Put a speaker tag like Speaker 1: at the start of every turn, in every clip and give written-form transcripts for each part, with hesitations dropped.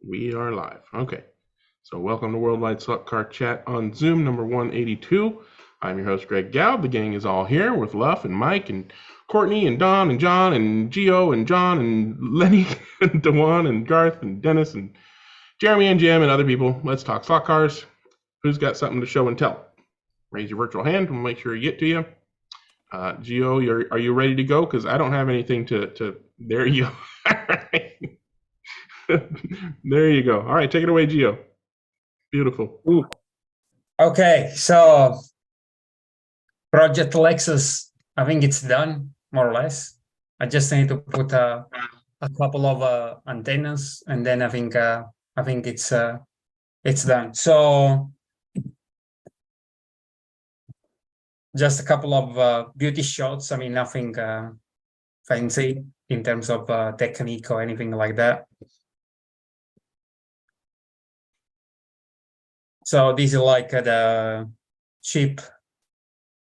Speaker 1: We are live. Okay. So welcome to Worldwide Slot Car Chat on Zoom number 182. I'm your host, Greg Gaub. The gang is all here with Luff and Mike and Courtney and Don and John and Gio and John and Lenny and Dewan and Garth and Dennis and Jeremy and Jim and other people. Let's talk slot cars. Who's got something to show and tell? Raise your virtual hand. We'll make sure you get to you. Gio, are you ready to go? Because I don't have anything to. There you go. There you go. All right, take it away, Gio. Beautiful.
Speaker 2: Ooh. Okay, so Project Lexus, I think it's done more or less. I just need to put a couple of antennas, and then I think it's done. So just a couple of beauty shots. I mean, nothing fancy in terms of technique or anything like that. So this is like the cheap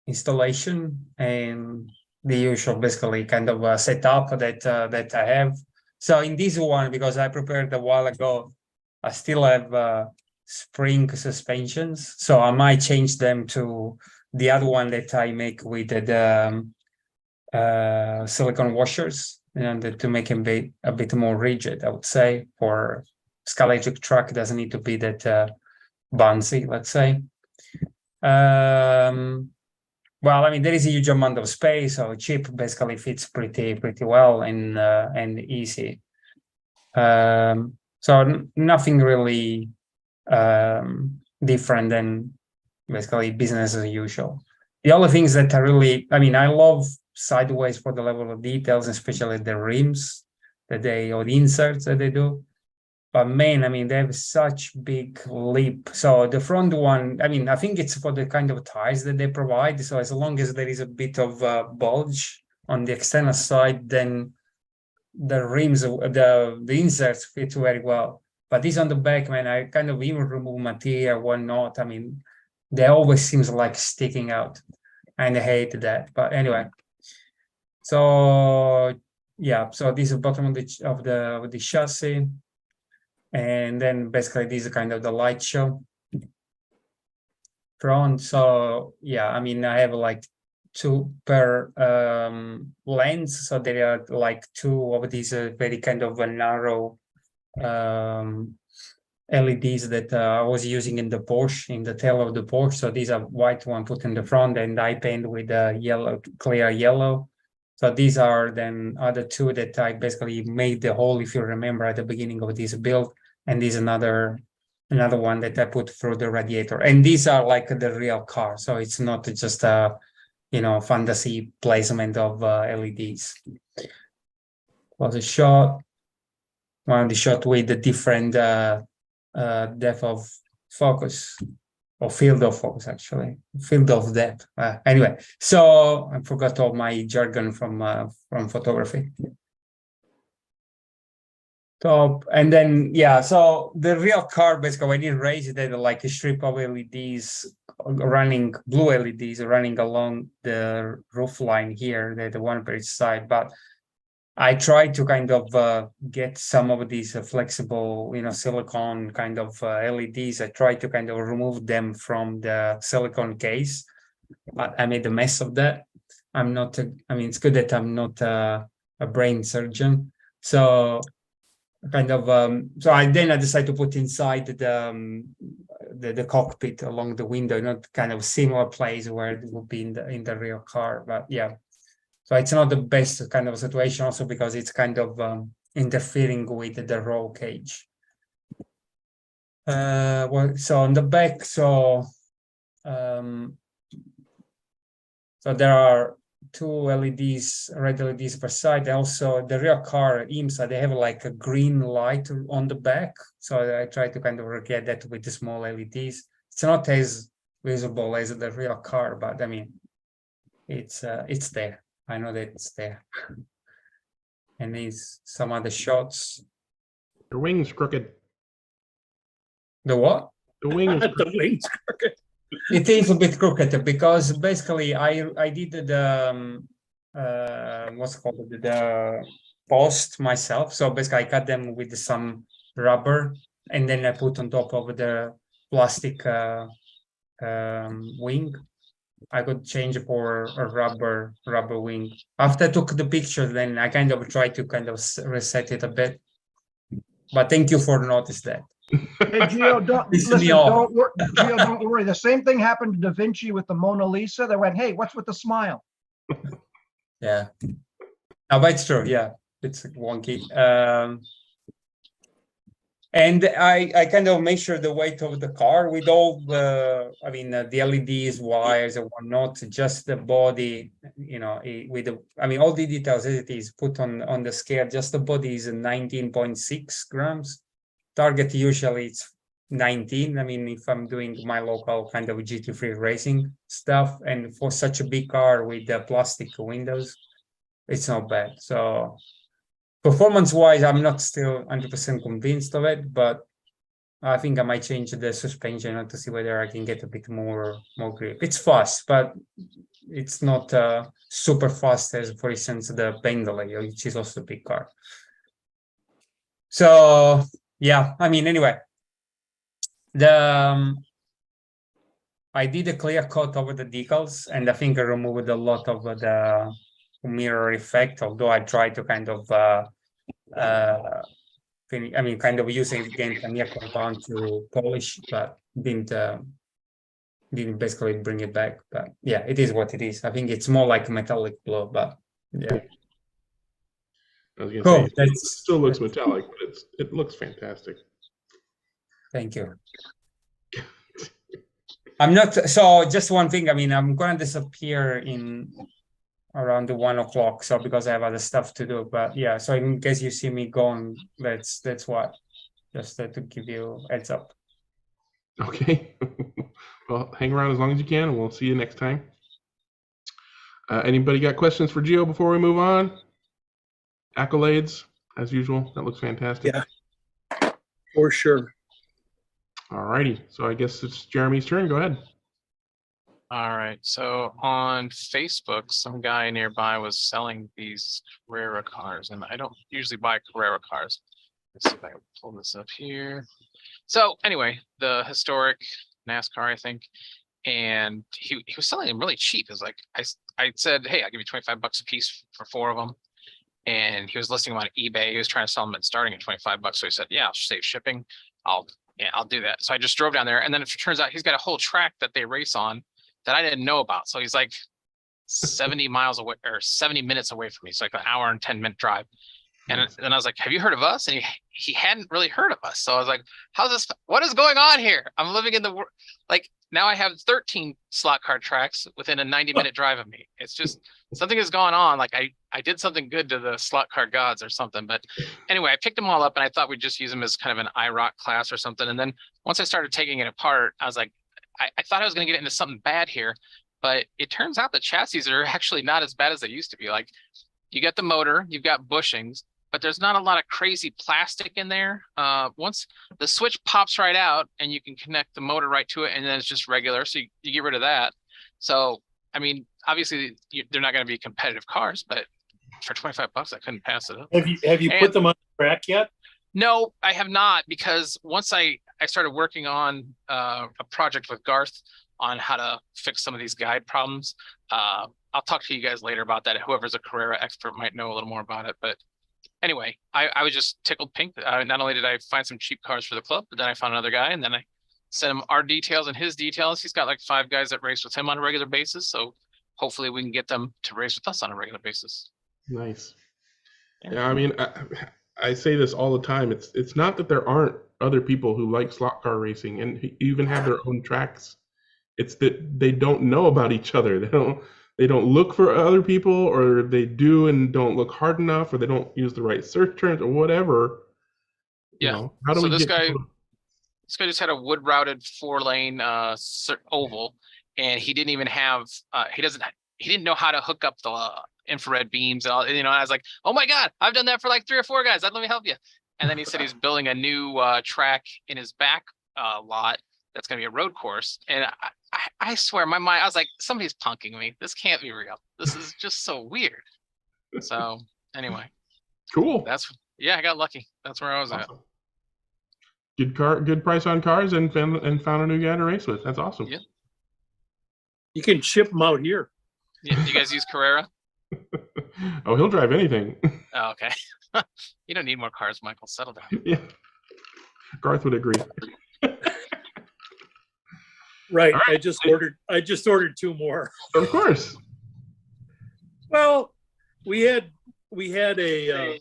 Speaker 2: installation and the usual basically kind of setup that I have. So in this one, because I prepared a while ago, I still have spring suspensions. So I might change them to the other one that I make with the silicone washers, and to make them be a bit more rigid, I would say. For Scalextric truck, it doesn't need to be that bouncy, let's say. Well, I mean, there is a huge amount of space, so cheap basically fits pretty well and easy. So nothing really different than basically business as usual. The only things that are really, I mean, I love sideways for the level of details, especially the rims or the inserts that they do. But man, I mean, they have such big leap. So the front one, I mean, I think it's for the kind of tires that they provide. So as long as there is a bit of bulge on the external side, then the rims, the inserts fit very well. But this on the back, man, I kind of even remove material, whatnot. I mean, they always seems like sticking out, and I hate that. But anyway, so yeah, so this is the bottom of the chassis. And then basically this is kind of the light show front. So yeah, I mean, I have like two per lens, so there are like two of these very kind of narrow LEDs that I was using in the Porsche, in the tail of the Porsche. So these are white one put in the front, and I paint with yellow, clear yellow. So these are then other two that I basically made the hole, if you remember, at the beginning of this build. And this is another one that I put through the radiator. And these are like the real car. So it's not just a, fantasy placement of LEDs. Was a shot. One of the shot with the different depth of focus. Or field of focus, actually. Field of depth. Anyway, so I forgot all my jargon from photography. Top, and then yeah, so the real car basically when you raise it, had like a strip of LEDs running, blue LEDs running along the roof line here, the one per each side. But I tried to kind of get some of these flexible, silicone kind of LEDs. I tried to kind of remove them from the silicone case, but I made a mess of that. I'm not, I mean, it's good that I'm not a brain surgeon. So kind of, so I decided to put inside the cockpit along the window, not kind of similar place where it would be in the real car. But yeah. So it's not the best kind of situation also because it's kind of interfering with the roll cage. Well, so on the back, so there are two LEDs, red LEDs per side. Also, the rear car IMSA, they have like a green light on the back. So I try to kind of recreate that with the small LEDs. It's not as visible as the real car, but I mean, it's there. I know that it's there. And these some other shots.
Speaker 1: The wing's crooked.
Speaker 2: The what?
Speaker 1: The wing is
Speaker 2: the wing's crooked. It is a bit crooked because basically I did the what's it called, the post myself. So basically I cut them with some rubber and then I put on top of the plastic wing. I could change for a rubber wing. After I took the picture, then I kind of tried to kind of reset it a bit. But thank you for notice that.
Speaker 3: Hey, Gio, don't
Speaker 2: Pissed me
Speaker 3: listen.
Speaker 2: off.
Speaker 3: Gio, don't worry. The same thing happened to Da Vinci with the Mona Lisa. They went, "Hey, what's with the smile?"
Speaker 2: Yeah. No, but it's true. Yeah, it's wonky. And I kind of measure the weight of the car with all the, I mean, the LEDs, wires, and whatnot, just the body, you know, with the, I mean, all the details as it is put on the scale, just the body is 19.6 grams. Target usually it's 19. I mean, if I'm doing my local kind of GT3 racing stuff, and for such a big car with the plastic windows, it's not bad. So performance-wise, I'm not still 100% convinced of it, but I think I might change the suspension to see whether I can get a bit more grip. It's fast, but it's not super fast as, for instance, the Bentley, which is also a big car. So yeah, I mean, anyway, I did a clear coat over the decals, and I think I removed a lot of the mirror effect, although I tried to kind of kind of using again Tamiya compound to polish, but didn't basically bring it back. But yeah, it is what it is. I think it's more like metallic blue, but yeah.
Speaker 1: I was gonna
Speaker 2: Cool.
Speaker 1: say it still looks metallic, but it looks fantastic.
Speaker 2: Thank you. I'm not, so just one thing, I mean, I'm gonna disappear in around the 1 o'clock, so because I have other stuff to do. But yeah, so in case you see me gone, that's what, just to give you a heads up.
Speaker 1: Okay. Well, hang around as long as you can, and we'll see you next time. Anybody got questions for Gio before we move on? Accolades, as usual. That looks fantastic.
Speaker 4: Yeah, for sure.
Speaker 1: All righty. So I guess it's Jeremy's turn. Go ahead.
Speaker 5: All right. So on Facebook, some guy nearby was selling these Carrera cars, and I don't usually buy Carrera cars. Let's see if I can pull this up here. So anyway, the historic NASCAR, I think, and he was selling them really cheap. It was like I said, hey, I'll give you $25 a piece for 4 of them. And he was listing them on eBay. He was trying to sell them at starting at $25. So he said, yeah, I'll save shipping. I'll do that. So I just drove down there, and then it turns out he's got a whole track that they race on that I didn't know about. So he's like 70 miles away or 70 minutes away from me. So like an hour and 10-minute drive. And then I was like, have you heard of us? And he hadn't really heard of us. So I was like, how's this? What is going on here? I'm living in the world. Like now I have 13 slot car tracks within a 90-minute drive of me. It's just something has gone on. Like I did something good to the slot car gods or something. But anyway, I picked them all up, and I thought we'd just use them as kind of an IROC class or something. And then once I started taking it apart, I was like, I thought I was going to get into something bad here. But it turns out the chassis are actually not as bad as they used to be. Like you got the motor, you've got bushings, but there's not a lot of crazy plastic in there. Once the switch pops right out, and you can connect the motor right to it, and then it's just regular. So you get rid of that. So, I mean, obviously they're not going to be competitive cars, but for $25, I couldn't pass it up.
Speaker 4: Have you put them on the track yet?
Speaker 5: No, I have not, because once I started working on a project with Garth on how to fix some of these guide problems. I'll talk to you guys later about that. Whoever's a Carrera expert might know a little more about it, but anyway, I was just tickled pink. Not only did I find some cheap cars for the club, but then I found another guy, and then I sent him our details and his details. He's got like 5 guys that race with him on a regular basis. So hopefully we can get them to race with us on a regular basis.
Speaker 1: Nice. Yeah, I mean, I say this all the time. It's not that there aren't other people who like slot car racing and even have their own tracks. It's that they don't know about each other. They don't look for other people, or they do and don't look hard enough, or they don't use the right search terms or whatever.
Speaker 5: Yeah.
Speaker 1: You know, how do
Speaker 5: So
Speaker 1: we
Speaker 5: this
Speaker 1: get
Speaker 5: guy,
Speaker 1: people
Speaker 5: this guy just had a wood routed 4-lane oval, and he didn't even have he didn't know how to hook up the infrared beams and all, you know. And I was like, oh my god, I've done that for like 3 or 4 guys. Let me help you. And then he said he's building a new track in his back lot that's going to be a road course. And I swear, my mind, I was like, somebody's punking me. This can't be real. This is just so weird. So anyway,
Speaker 1: Cool.
Speaker 5: I got lucky. That's where I was at.
Speaker 1: Awesome. good price on cars, and found a new guy to race with. That's awesome.
Speaker 5: Yeah.
Speaker 4: You can ship them out here.
Speaker 5: Yeah, do you guys use Carrera?
Speaker 1: Oh, he'll drive anything.
Speaker 5: Oh, okay. You don't need more cars, Michael. Settle down.
Speaker 1: Yeah, Garth would agree.
Speaker 4: Right.
Speaker 1: All right.
Speaker 4: I just ordered 2 more.
Speaker 1: Of course.
Speaker 4: Well, we had a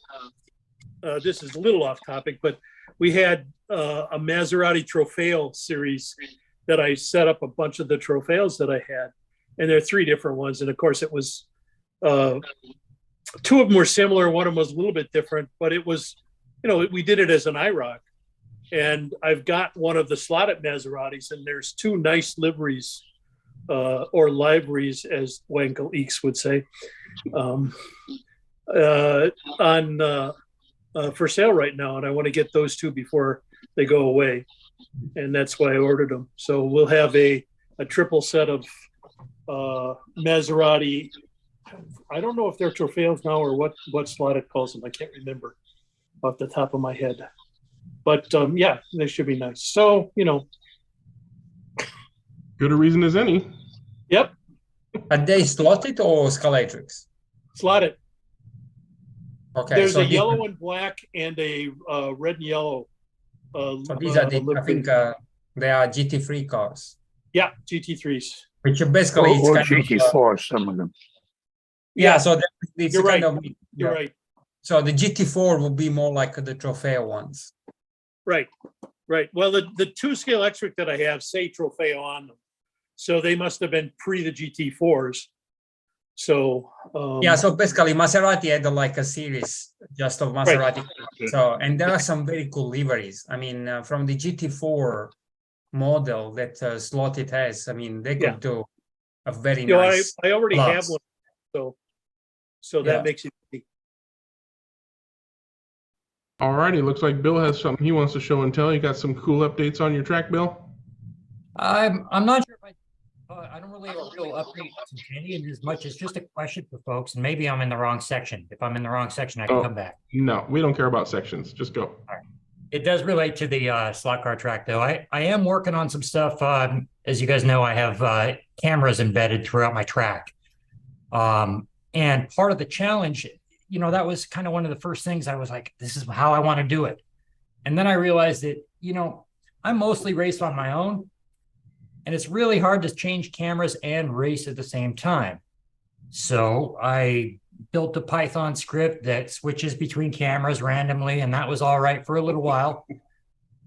Speaker 4: this is a little off topic, but we had a Maserati Trofeo series that I set up a bunch of the Trofeos that I had, and there are 3 different ones. And of course, it was 2 of them were similar. One of them was a little bit different, but it was, we did it as an IROC. And I've got one of the slotted Maseratis, and there's 2 nice liveries or liveries, as Wankel Eeks would say, on for sale right now. And I want to get those 2 before they go away. And that's why I ordered them. So we'll have a triple set of Maserati. I don't know if they're Trofeos now or what slotted calls them. I can't remember off the top of my head. But yeah, they should be nice. So,
Speaker 1: Good a reason as any.
Speaker 4: Yep.
Speaker 2: Are they slotted or Scalatrix?
Speaker 4: Slotted.
Speaker 2: Okay.
Speaker 4: There's
Speaker 2: so
Speaker 4: a yellow and black and a red and yellow.
Speaker 2: So these are I think they are GT3 cars.
Speaker 4: Yeah, GT3s.
Speaker 2: Which are basically it's
Speaker 6: Or
Speaker 2: kind
Speaker 6: GT4, some of them.
Speaker 2: yeah. So it's
Speaker 4: You're
Speaker 2: kind
Speaker 4: right.
Speaker 2: of
Speaker 4: You're right.
Speaker 2: So the GT4 will be more like the Trofeo ones.
Speaker 4: Right. Well, the 2 scale electric that I have say Trofeo on them. So they must have been pre the GT4s. So
Speaker 2: Yeah, so basically Maserati had like a series just of Maserati. So, and there are some very cool liveries. I mean, from the GT4 model that Slotted has, I mean, they could do a very nice.
Speaker 4: I already
Speaker 2: plus.
Speaker 4: have one. So that
Speaker 2: Yeah.
Speaker 4: makes it easy.
Speaker 1: Alrighty, looks like Bill has something he wants to show and tell. You got some cool updates on your track, Bill?
Speaker 7: I'm not sure if I don't really have a real update to any in as much as just a question for folks, and maybe I'm in the wrong section. If I'm in the wrong section, I can come back.
Speaker 1: No, we don't care about sections. Just go.
Speaker 7: It does relate to the slot car track, though. I am working on some stuff. As you guys know, I have cameras embedded throughout my track. And part of the challenge, that was kind of one of the first things I was like, this is how I want to do it. And then I realized that, I mostly race on my own. And it's really hard to change cameras and race at the same time. So I built a Python script that switches between cameras randomly, and that was all right for a little while.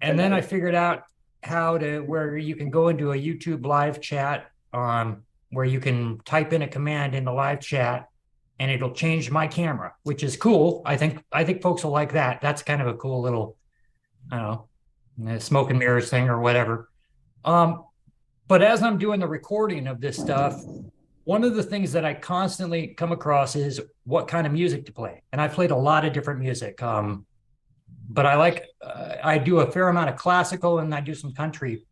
Speaker 7: And then I figured out where you can go into a YouTube live chat, where you can type in a command in the live chat, and it'll change my camera, which is cool. I think folks will like that. That's kind of a cool little, I don't know, smoke and mirrors thing or whatever. But as I'm doing the recording of this stuff, one of the things that I constantly come across is what kind of music to play. And I played a lot of different music. But I do a fair amount of classical, and I do some country,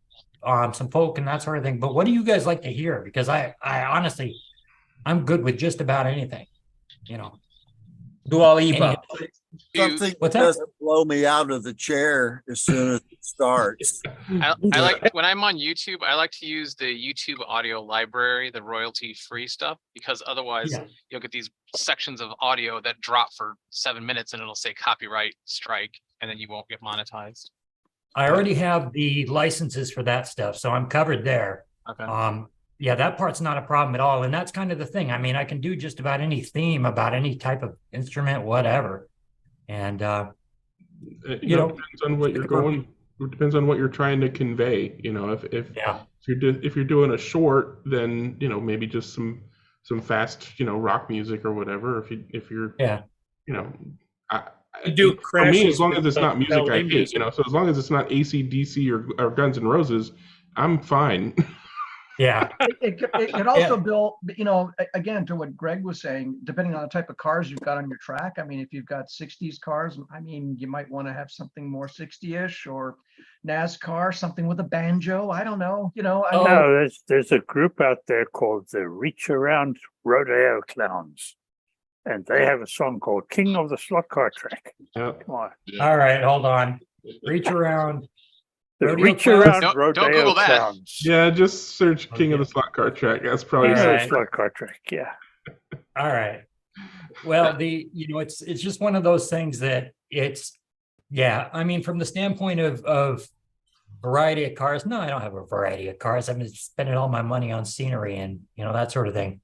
Speaker 7: some folk and that sort of thing. But what do you guys like to hear? Because I honestly, I'm good with just about anything,
Speaker 2: Dua Lipa.
Speaker 8: Something
Speaker 7: What's
Speaker 8: that
Speaker 7: that?
Speaker 8: doesn't blow me out of the chair as soon as it starts.
Speaker 5: I like when I'm on YouTube, I like to use the YouTube audio library, the royalty-free stuff, because otherwise you'll get these sections of audio that drop for 7 minutes and it'll say copyright strike, and then you won't get monetized.
Speaker 7: I already have the licenses for that stuff, so I'm covered there.
Speaker 5: Okay.
Speaker 7: Yeah, that part's not a problem at all. And that's kind of the thing. I mean, I can do just about any theme about any type of instrument, whatever. And,
Speaker 1: depends on what you're going. It depends on what you're trying to convey. If you're doing a short, then maybe just some fast rock music or whatever. If you're
Speaker 4: Do
Speaker 1: for me, as long as it's
Speaker 4: with,
Speaker 1: not music
Speaker 4: LA
Speaker 1: I hate,
Speaker 4: music.
Speaker 1: so as long as it's not AC/DC or Guns N' Roses, I'm fine.
Speaker 7: yeah,
Speaker 3: It also, Bill, again, to what Greg was saying, depending on the type of cars you've got on your track. I mean, if you've got 60s cars, I mean, you might want to have something more 60-ish, or NASCAR, something with a banjo. I don't know.
Speaker 6: No, there's a group out there called the Reach Around Rodeo Clowns. And they have a song called King of the Slot Car Track.
Speaker 1: Yeah.
Speaker 6: Come on.
Speaker 7: all right, hold on. Reach around.
Speaker 6: The
Speaker 7: Rodeo
Speaker 6: reach
Speaker 7: clowns?
Speaker 6: around
Speaker 5: Don't
Speaker 6: rodeo
Speaker 5: Google that.
Speaker 6: clowns.
Speaker 1: Yeah, just search King of the
Speaker 7: Okay.
Speaker 1: Slot Car Track. That's probably
Speaker 7: All
Speaker 6: King of the
Speaker 7: right.
Speaker 6: slot car track. Yeah.
Speaker 7: All right. Well, it's just one of those things that I mean, from the standpoint of variety of cars, no, I don't have a variety of cars. I'm spending all my money on scenery and that sort of thing,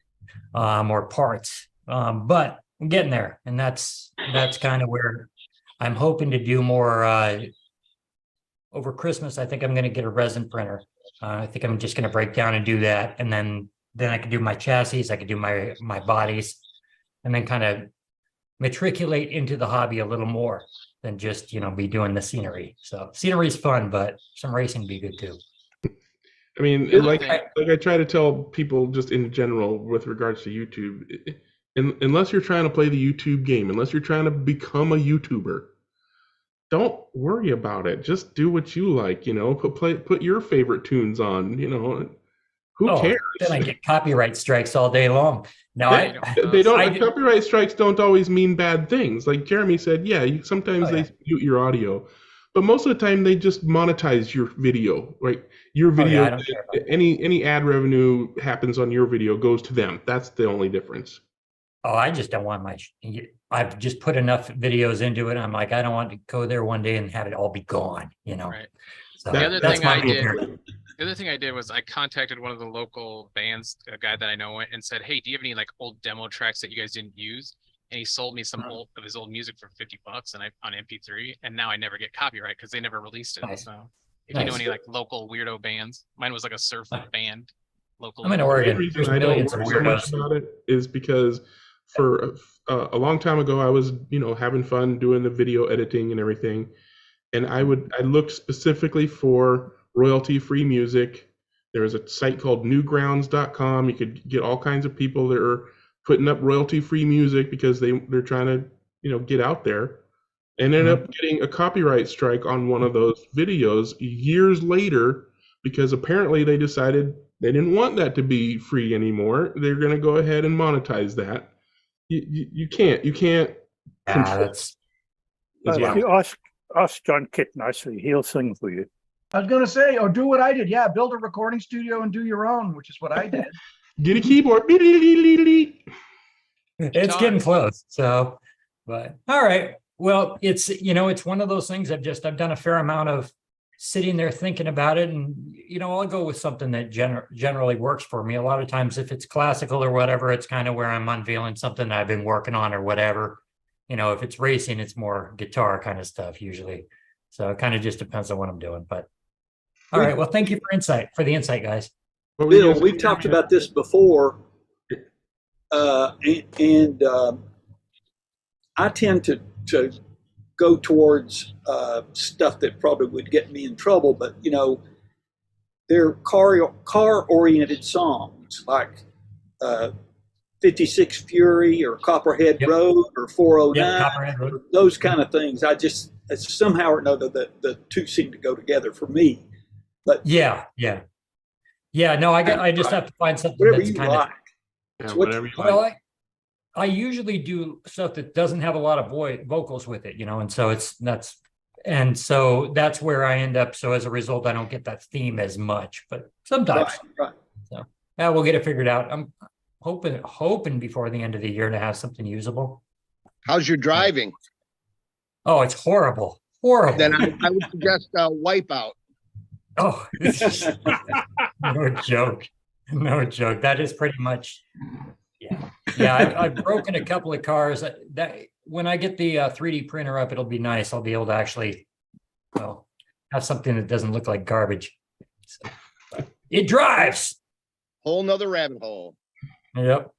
Speaker 7: or parts. But I'm getting there, and that's kind of where I'm hoping to do more. Over Christmas, I think I'm going to get a resin printer. I think I'm just going to break down and do that, and then I can do my chassis, I can do my bodies, and then kind of matriculate into the hobby a little more than just be doing the scenery. So scenery is fun, but some racing would be good too.
Speaker 1: I mean,
Speaker 5: Good
Speaker 1: like
Speaker 5: thing.
Speaker 1: I try to tell people just in general with regards to YouTube, unless you're trying to play the YouTube game, unless you're trying to become a YouTuber, don't worry about it. Just do what you like, put your favorite tunes on, who cares?
Speaker 7: Then I get copyright strikes all day long. No,
Speaker 1: They don't.
Speaker 7: I-
Speaker 1: Copyright strikes don't always mean bad things. Like Jeremy said, yeah, sometimes they mute your audio, but most of the time they just monetize your video. Right, your video.
Speaker 7: I don't care about that.
Speaker 1: Any ad revenue happens on your video goes to them. That's the only difference.
Speaker 7: Oh, I just don't want I've just put enough videos into it. I'm like, I don't want to go there one day and have it all be gone,
Speaker 5: Right.
Speaker 7: So
Speaker 5: The other
Speaker 7: that's
Speaker 5: thing I
Speaker 7: my
Speaker 5: did,
Speaker 7: opinion.
Speaker 5: the other thing I did was I contacted one of the local bands, a guy that I know, and said, "Hey, do you have any like old demo tracks that you guys didn't use?" And he sold me some of his old music for $50, and on MP3. And now I never get copyright because they never released it.
Speaker 7: Nice.
Speaker 5: So if you know
Speaker 7: Nice.
Speaker 5: any like local weirdo bands, mine was like a surf band. Local.
Speaker 7: I'm in
Speaker 1: The
Speaker 7: Oregon.
Speaker 1: main reason
Speaker 7: There's
Speaker 1: I don't
Speaker 7: millions of
Speaker 1: worry so much
Speaker 7: weirdos.
Speaker 1: about it is because for a long time ago, I was, having fun doing the video editing and everything. And I looked specifically for royalty-free music. There was a site called newgrounds.com. You could get all kinds of people that are putting up royalty-free music because they're trying to, get out there. And ended up getting a copyright strike on one of those videos years later because apparently they decided they didn't want that to be free anymore. They're going to go ahead and monetize that. You can't control.
Speaker 7: That's
Speaker 6: But
Speaker 7: Yeah.
Speaker 6: if you ask John Kitt nicely, he'll sing for you.
Speaker 3: I was gonna say, or do what I did. Yeah, build a recording studio and do your own, which is what I did.
Speaker 1: Get a keyboard.
Speaker 7: it's getting close. So, but all right. Well, it's one of those things I've done a fair amount of sitting there thinking about it, and I'll go with something that generally works for me. A lot of times if it's classical or whatever, it's kind of where I'm unveiling something that I've been working on or whatever. If it's racing, it's more guitar kind of stuff usually. So it kind of just depends on what I'm doing. But all right, well, thank you for the insight, guys.
Speaker 9: Bill, we've talked about this before, and I tend to go towards stuff that probably would get me in trouble, but they're car-oriented songs like 56 Fury or Copperhead
Speaker 7: Yep.
Speaker 9: Road or 409,
Speaker 7: Copperhead Road.
Speaker 9: those kind of things. It's somehow or another the two seem to go together for me. But
Speaker 7: Yeah. No, I just have to find something
Speaker 9: whatever
Speaker 7: that's
Speaker 9: you
Speaker 7: kind
Speaker 9: like.
Speaker 1: Yeah,
Speaker 9: What-
Speaker 1: whatever you
Speaker 7: Well,
Speaker 1: like.
Speaker 7: I usually do stuff that doesn't have a lot of vocals with it, and so that's where I end up. So as a result, I don't get that theme as much, but sometimes.
Speaker 9: Right.
Speaker 7: Yeah, we'll get it figured out. I'm hoping before the end of the year to have something usable.
Speaker 10: How's your driving?
Speaker 7: Oh, it's horrible. Horrible.
Speaker 10: Then I would suggest Wipeout.
Speaker 7: Oh, no joke. No joke. That is pretty much, yeah. I've broken a couple of cars. That when I get the 3D printer up, it'll be nice. I'll be able to actually, have something that doesn't look like garbage. So, but it drives.
Speaker 10: Whole nother rabbit hole.
Speaker 7: Yep.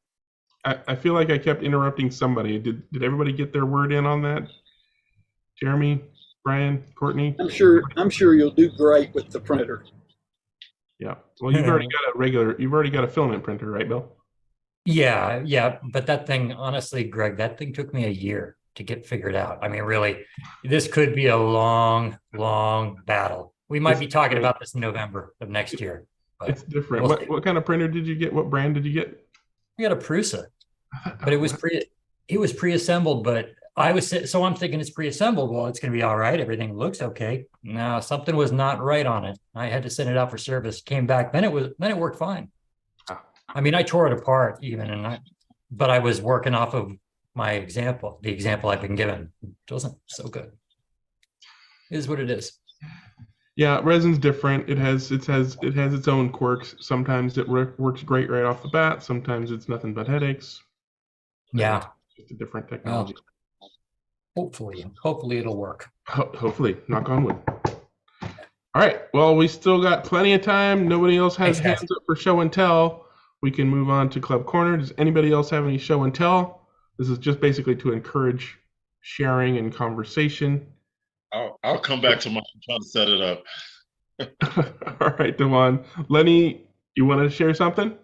Speaker 1: I feel like I kept interrupting somebody. Did everybody get their word in on that? Jeremy, Brian, Courtney?
Speaker 9: I'm sure you'll do great with the printer.
Speaker 1: Yeah. Well, you've already got a filament printer, right, Bill?
Speaker 7: Yeah. But that thing, honestly, Greg, that thing took me a year to get figured out. I mean, really, this could be a long, long battle. We might be talking about this in November of next year. But
Speaker 1: It's different.
Speaker 7: we'll see.
Speaker 1: What kind of printer did you get? What brand did you get?
Speaker 7: We got a Prusa, but it was pre-assembled, but So I'm thinking it's pre-assembled. Well, it's going to be all right. Everything looks okay. No, something was not right on it. I had to send it out for service. Came back, then it worked fine.
Speaker 1: Ah.
Speaker 7: I mean, I tore it apart even, but I was working off of the example I've been given. It wasn't so good. It is what it is.
Speaker 1: Yeah, resin's different. It has its own quirks. Sometimes it works great right off the bat. Sometimes it's nothing but headaches.
Speaker 7: Yeah.
Speaker 1: It's just a different technology.
Speaker 7: Hopefully it'll work.
Speaker 1: Hopefully, knock on wood. All right. Well, we still got plenty of time. Nobody else has
Speaker 7: Thanks, guys.
Speaker 1: hands up for show and tell. We can move on to Club Corner. Does anybody else have any show and tell? This is just basically to encourage sharing and conversation.
Speaker 11: I'll come back to trying to set it up.
Speaker 1: All right, Devon. Lenny, you want to share something?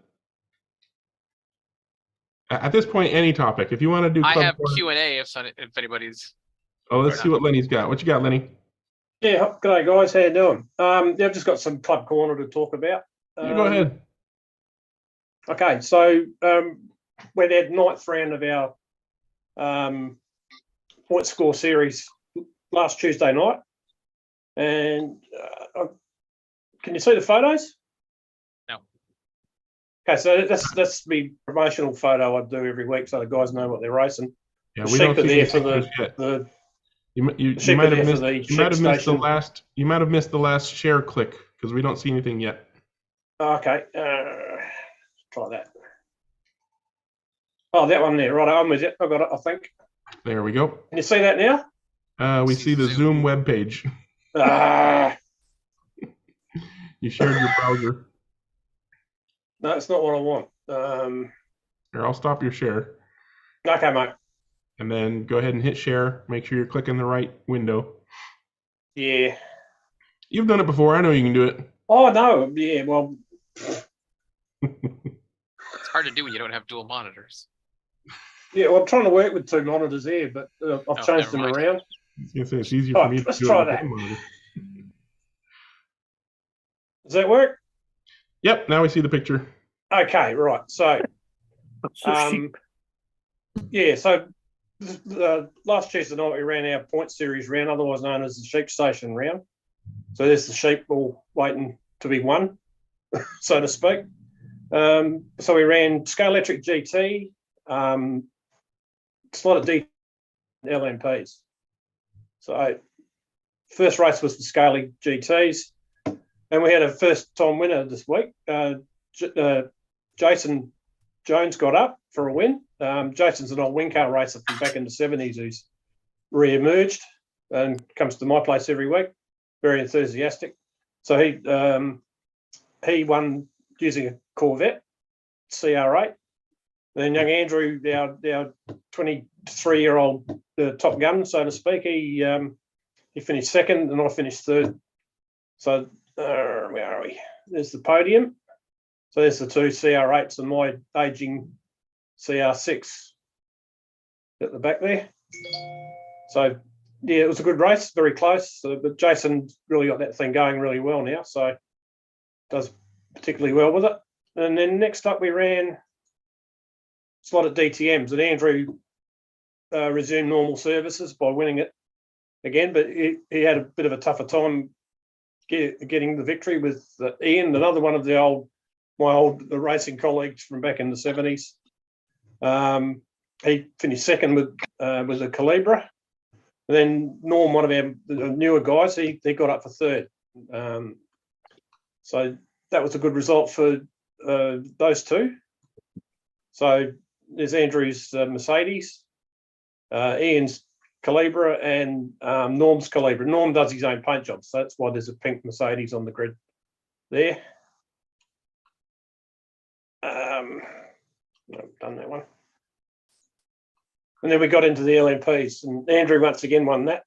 Speaker 1: At this point, any topic. If you want to do
Speaker 5: I
Speaker 1: Club
Speaker 5: have
Speaker 1: Corner-
Speaker 5: Q&A if anybody's.
Speaker 1: Oh, let's see what Lenny's got. What you got, Lenny?
Speaker 12: Yeah, g'day guys. How you doing? Yeah, I've just got some Club Corner to talk about.
Speaker 1: You go ahead.
Speaker 12: Okay, so we had ninth round of our point score series last Tuesday night, and can you see the photos?
Speaker 5: No.
Speaker 12: Okay, so that's the promotional photo I do every week, so the guys know what they're racing.
Speaker 1: Yeah,
Speaker 12: The
Speaker 1: we don't
Speaker 12: sheep are
Speaker 1: see
Speaker 12: there
Speaker 1: the
Speaker 12: for
Speaker 1: pictures yet.
Speaker 12: the
Speaker 1: You
Speaker 12: sheep
Speaker 1: might
Speaker 12: are
Speaker 1: have
Speaker 12: there
Speaker 1: missed.
Speaker 12: for the
Speaker 1: You might have
Speaker 12: sheep
Speaker 1: missed the
Speaker 12: station.
Speaker 1: last. You might have missed the last share click because we don't see anything yet.
Speaker 12: Okay, try that. Oh, that one there, right? I'm with it. I got it. I think.
Speaker 1: There we go.
Speaker 12: Can you see that now?
Speaker 1: We see the Zoom web page.
Speaker 12: Ah,
Speaker 1: You shared your browser.
Speaker 12: no, it's not what I want.
Speaker 1: Here, I'll stop your share,
Speaker 12: Okay, mate.
Speaker 1: and then go ahead and hit share. Make sure you're clicking the right window.
Speaker 12: Yeah.
Speaker 1: You've done it before. I know you can do it.
Speaker 12: Oh no. Yeah. Well.
Speaker 5: It's hard to do when you don't have dual monitors.
Speaker 12: Yeah. Well, I'm trying to work with two monitors here, but I've changed them
Speaker 5: never mind.
Speaker 12: around.
Speaker 1: I was gonna say it's easier
Speaker 12: Oh,
Speaker 1: for me to
Speaker 12: let's
Speaker 1: do
Speaker 12: try
Speaker 1: it with
Speaker 12: that.
Speaker 1: one monitor.
Speaker 12: Does that work?
Speaker 1: Yep. Now we see the picture.
Speaker 12: Okay. Right. So.
Speaker 6: What's the sheep?
Speaker 12: Yeah. So. Last Tuesday night we ran our point series round, otherwise known as the sheep station round. So there's the sheep all waiting to be won, so to speak. So we ran Scale Electric GT, slotted D LMPs. So first race was the Scaly GTs, and we had a first time winner this week. Jason Jones got up for a win. Jason's an old wing car racer from back in the 70s who's re-emerged and comes to my place every week. Very enthusiastic. So he won using a Corvette CR8. Then young Andrew, our 23-year-old Top Gun, so to speak, he finished second and I finished third. So where are we? There's the podium. So there's the two CR8s and my aging CR6 at the back there. So yeah, it was a good race, very close. But Jason really got that thing going really well now, so does particularly well with it. And then next up we ran slotted DTMs, and Andrew resumed normal services by winning it again, but he had a bit of a tougher time getting the victory with Ian, another one of the racing colleagues from back in the 70s. He finished second with a Calibra. And then Norm, one of our newer guys, he got up for third. So that was a good result for those two. So there's Andrew's Mercedes, Ian's Calibra, and Norm's Calibra. Norm does his own paint jobs, so that's why there's a pink Mercedes on the grid there. I've done that one. And then we got into the LMPs, and Andrew once again won that.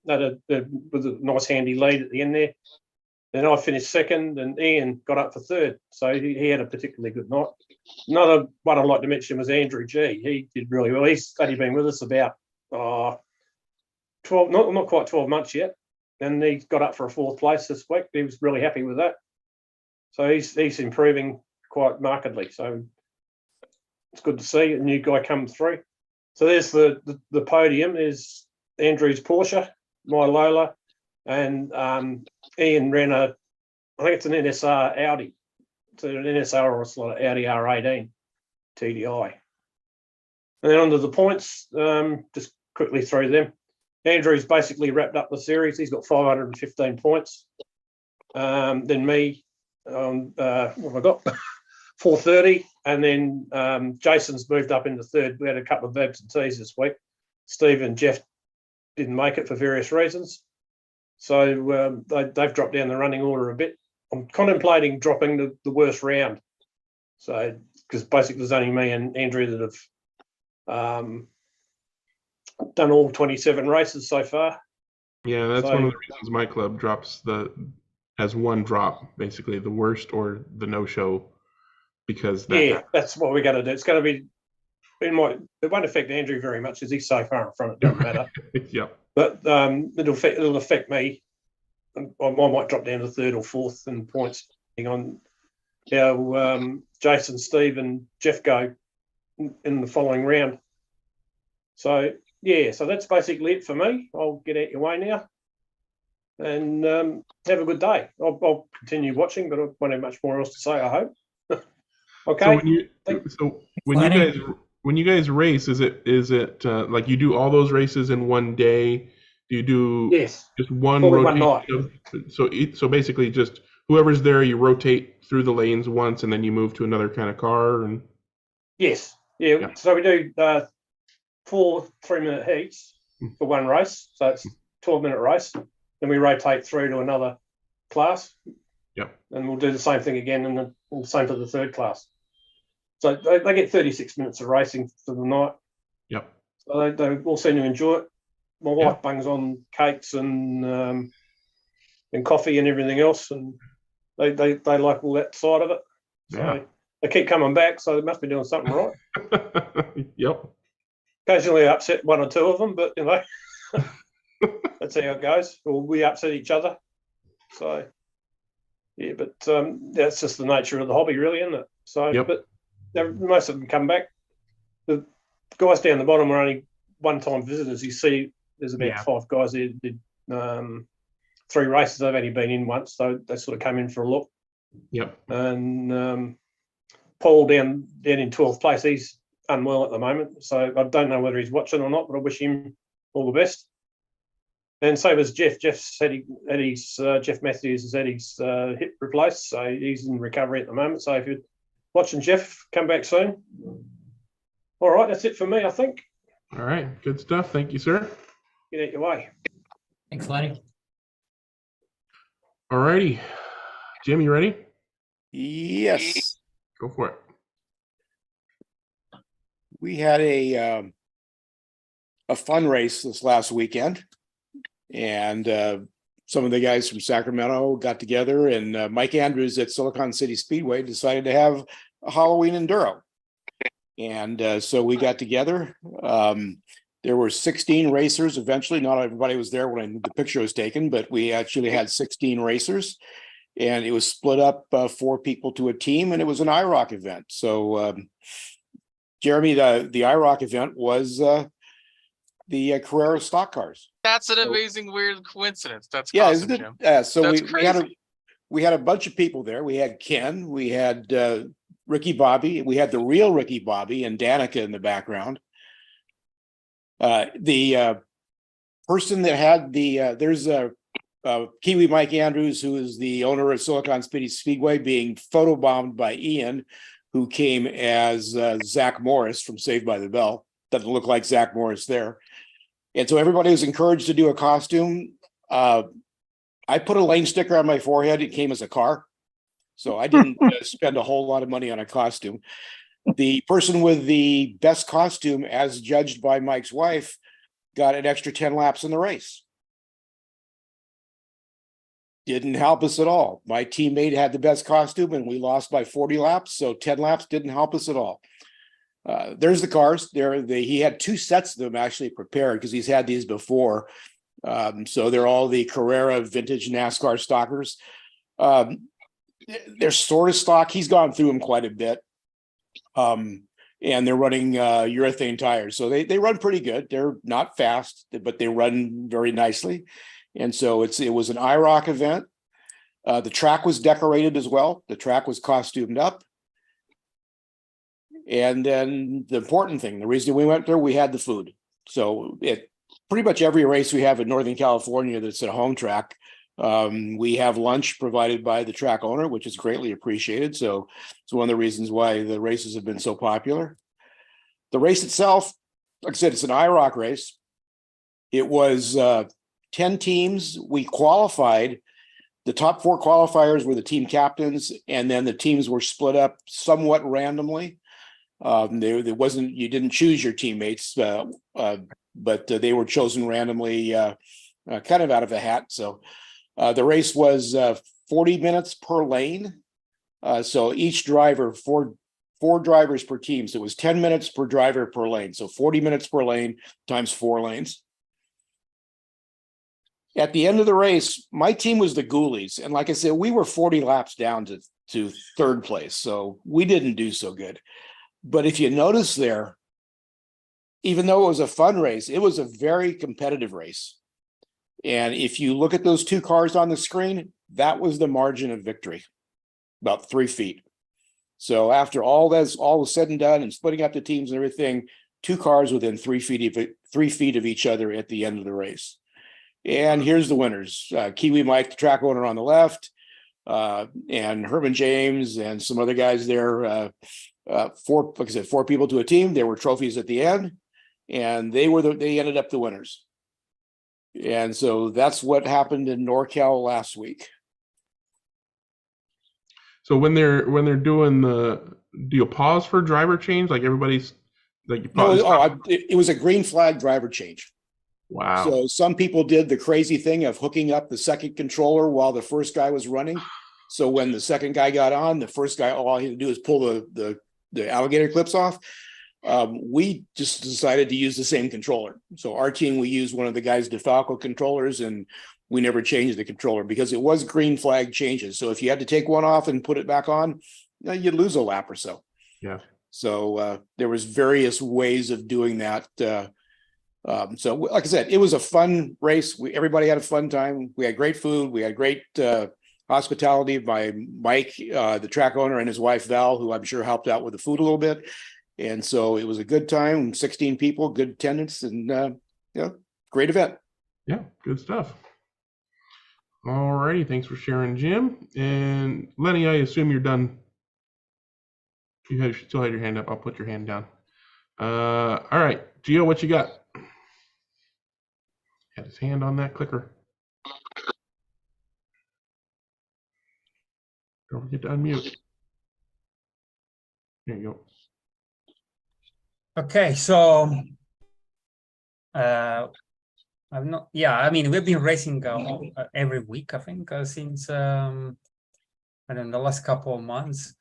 Speaker 12: With a nice handy lead at the end there. Then I finished second, and Ian got up for third. So he had a particularly good night. Another one I'd like to mention was Andrew G. He did really well. He's only been with us about 12, not quite 12 months yet, and he got up for a fourth place this week. He was really happy with that. So he's improving quite markedly. So it's good to see a new guy come through. So there's the podium. There's Andrew's Porsche, my Lola, and Ian ran I think it's an NSR Audi. It's an NSR or it's like an Audi R18 TDI. And then onto the points, just quickly through them. Andrew's basically wrapped up the series. He's got 515 points. Then me, what have I got? 430. And then Jason's moved up into third. We had a couple of absentees this week. Steve and Jeff didn't make it for various reasons. So they've dropped down the running order a bit. I'm contemplating dropping the worst round. So, because basically there's only me and Andrew that have done all 27 races so far.
Speaker 1: Yeah, that's one of the reasons my club has one drop, basically the worst or the no-show, because
Speaker 12: that's what we're going to do. It's going to be, it won't affect Andrew very much because he's so far in front, it doesn't matter.
Speaker 1: Yeah.
Speaker 12: But it'll affect me. I might drop down to third or fourth in points, depending on how Jason, Steve, and Jeff go in the following round. So so that's basically it for me. I'll get out your way now, and have a good day. I'll continue watching, but I won't have much more else to say, I hope. Okay.
Speaker 1: So when you guys race, is it like you do all those races in one day? Do you do just one rotation? So basically, just whoever's there, you rotate through the lanes once, and then you move to another kind of car. And
Speaker 12: yes, yeah. So we do 4 3-minute heats for one race. So it's 12-minute race. Then we rotate through to another class.
Speaker 1: Yep. And
Speaker 12: we'll do the same thing again, and the same for the third class. So they get 36 minutes of racing for the night.
Speaker 1: Yep.
Speaker 12: So they all seem to enjoy it. My wife bangs on cakes and coffee and everything else, and they like all that side of it. So they keep coming back, so they must be doing something right.
Speaker 1: Yep.
Speaker 12: Occasionally I upset one or two of them, but that's how it goes. Or we upset each other. So but that's just the nature of the hobby, really, isn't it? So but most of them come back. The guys down the bottom are only one-time visitors. You see there's about 5 guys there that did 3 races. They've only been in once, so they sort of came in for a look.
Speaker 1: Yep.
Speaker 12: And Paul down in 12th place, he's unwell at the moment, so I don't know whether he's watching or not, but I wish him all the best. And so was Jeff. Jeff Matthews has had his hip replaced, so he's in recovery at the moment. So if you're watching Jeff, come back soon. All right, that's it for me, I think.
Speaker 1: All right, good stuff. Thank you, sir.
Speaker 12: Get out your way.
Speaker 7: Thanks, Lenny.
Speaker 1: All righty. Jim, you ready?
Speaker 13: Yes.
Speaker 1: Go for it.
Speaker 13: We had a fun race this last weekend, and some of the guys from Sacramento got together, and Mike Andrews at Silicon City Speedway decided to have a Halloween enduro. And so we got together. There were 16 racers. Eventually, not everybody was there when the picture was taken, but we actually had 16 racers, and it was split up 4 people to a team, and it was an IROC event. So Jeremy, the IROC event was the Carrera stock cars.
Speaker 5: That's an amazing, weird coincidence. That's
Speaker 13: awesome,
Speaker 5: isn't it?
Speaker 13: Jim. So
Speaker 5: that's
Speaker 13: we had a bunch of people there. We had Ken, we had Ricky Bobby, we had the real Ricky Bobby and Danica in the background. The person that had there's Kiwi Mike Andrews, who is the owner of Silicon City Speedway, being photobombed by Ian, who came as Zach Morris from Saved by the Bell. Doesn't look like Zach Morris there. And so everybody was encouraged to do a costume. I put a lane sticker on my forehead. It came as a car. So I didn't spend a whole lot of money on a costume. The person with the best costume, as judged by Mike's wife, got an extra 10 laps in the race. Didn't help us at all. My teammate had the best costume and we lost by 40 laps. So 10 laps didn't help us at all. There's the cars. He had 2 sets of them actually prepared because he's had these before. So they're all the Carrera vintage NASCAR stockers. They're sort of stock. He's gone through them quite a bit. And and they're running urethane tires. So they run pretty good. They're not fast, but they run very nicely. And so it was an IROC event. The track was decorated as well. The track was costumed up. And then the important thing, the reason we went there, we had the food. So pretty much every race we have in Northern California that's at a home track, we have lunch provided by the track owner, which is greatly appreciated. So it's one of the reasons why the races have been so popular. The race itself, like I said, it's an IROC race. It was 10 teams. We qualified. The top 4 qualifiers were the team captains, and then the teams were split up somewhat randomly. There wasn't, you didn't choose your teammates, but they were chosen randomly, kind of out of a hat. So the race was 40 minutes per lane. So each driver, four drivers per team. So it was 10 minutes per driver per lane. So 40 minutes per lane times 4 lanes. At the end of the race, my team was the Ghoulies. And like I said, we were 40 laps down to 3rd place. So we didn't do so good. But if you notice there, even though it was a fun race, it was a very competitive race. And if you look at those 2 cars on the screen, that was the margin of victory, about 3 feet. So after all was said and done and splitting up the teams and everything, 2 cars within 3 feet of each other at the end of the race. And here's the winners. Kiwi Mike, the track owner, on the left, and Herman James and some other guys there. 4 people to a team. There were trophies at the end, and they ended up the winners. And so that's what happened in NorCal last week.
Speaker 1: So when they're doing do you pause for driver change? Like everybody's like you pause?
Speaker 13: No, it was a green flag driver change.
Speaker 1: Wow.
Speaker 13: So some people did the crazy thing of hooking up the second controller while the first guy was running. So when the second guy got on, the first guy, all he had to do is pull the alligator clips off. We just decided to use the same controller. So our team, we used one of the guys' DeFalco controllers, and we never changed the controller because it was green flag changes. So if you had to take one off and put it back on, you'd lose a lap or so.
Speaker 1: Yeah.
Speaker 13: So there was various ways of doing that. So like I said, it was a fun race. Everybody had a fun time. We had great food. We had great hospitality by Mike, the track owner, and his wife, Val, who I'm sure helped out with the food a little bit. And so it was a good time, 16 people, good attendance, and great event.
Speaker 1: Yeah, good stuff. All righty, thanks for sharing, Jim. And Lenny, I assume you're done. You still have your hand up. I'll put your hand down. All right, Gio, what you got? Had his hand on that clicker. Don't forget to unmute. There you go.
Speaker 2: Okay, so I'm not. Yeah, I mean, we've been racing every week, I think, since I don't know, the last couple of months.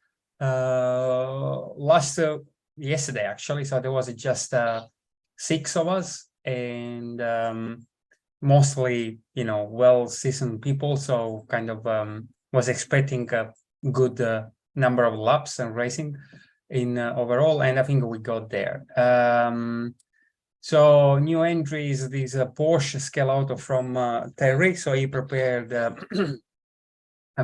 Speaker 2: Yesterday actually, so there was just 6 of us, and mostly, well-seasoned people. So kind of was expecting a good number of laps and racing in overall, and I think we got there. So new entries, this Porsche Scale Auto from Terry. So he prepared, I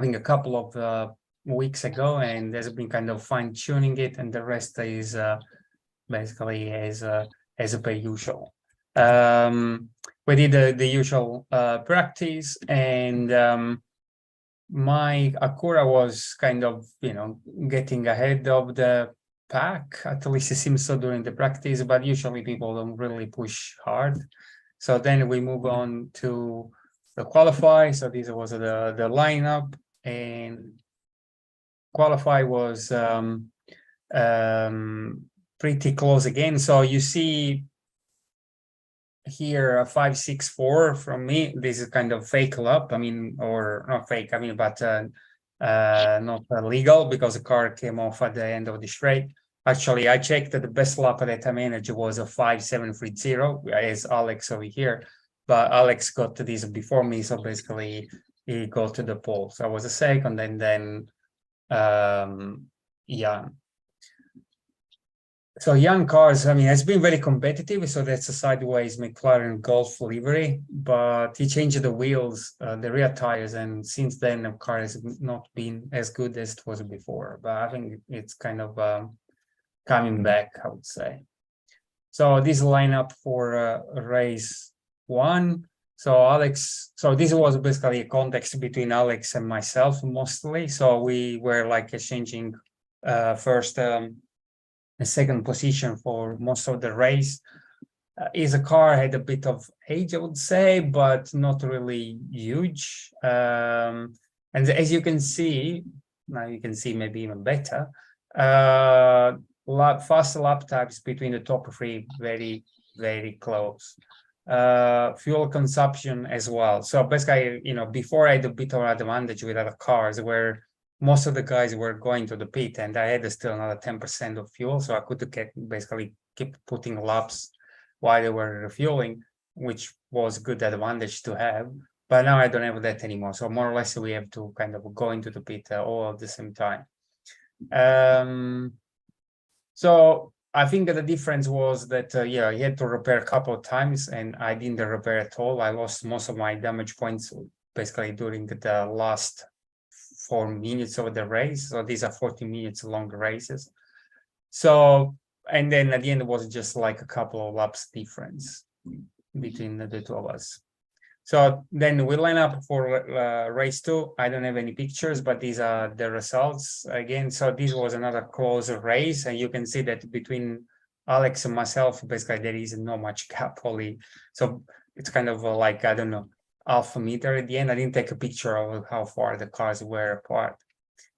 Speaker 2: think, a couple of weeks ago, and has been kind of fine tuning it, and the rest is basically as per usual. We did the usual practice, and my Acura was kind of, getting ahead of the pack. At least it seems so during the practice, but usually people don't really push hard. So then we move on to the qualify. So this was the lineup, and qualify was pretty close again. So you see here a 564 from me. This is kind of fake lap. I mean, or not fake. I mean, but not legal, because the car came off at the end of the straight. Actually, I checked that the best lap that I managed was a 5730, as Alex over here. But Alex got to this before me, so basically he got to the pole. So I was a second, and then yeah. So young cars, I mean, it's been very competitive. So that's a sideways McLaren Golf livery, but he changed the wheels, the rear tires, and since then the car has not been as good as it was before. But I think it's kind of coming back, I would say. So this lineup for race 1. So Alex, so this was basically a context between Alex and myself mostly. So we were like exchanging first and second position for most of the race. His car had a bit of age, I would say, but not really huge. And as you can see, now you can see maybe even better. Fast lap times between the top 3, very, very close. Fuel consumption as well. So basically, you know, before I had a bit of advantage with other cars where most of the guys were going to the pit and I had still another 10% of fuel. So I could basically keep putting laps while they were refueling, which was good advantage to have. But now I don't have that anymore. So more or less we have to kind of go into the pit all at the same time. So I think that the difference was that, yeah, he had to repair a couple of times and I didn't repair at all. I lost most of my damage points basically during the last 4 minutes of the race. So these are 40 minutes long races. So, and then at the end it was just like a couple of laps difference between the two of us. So then we line up for race 2. I don't have any pictures, but these are the results again. So this was another close race, and you can see that between Alex and myself, basically there is not much gap only. So it's kind of like, I don't know, half a meter at the end. I didn't take a picture of how far the cars were apart.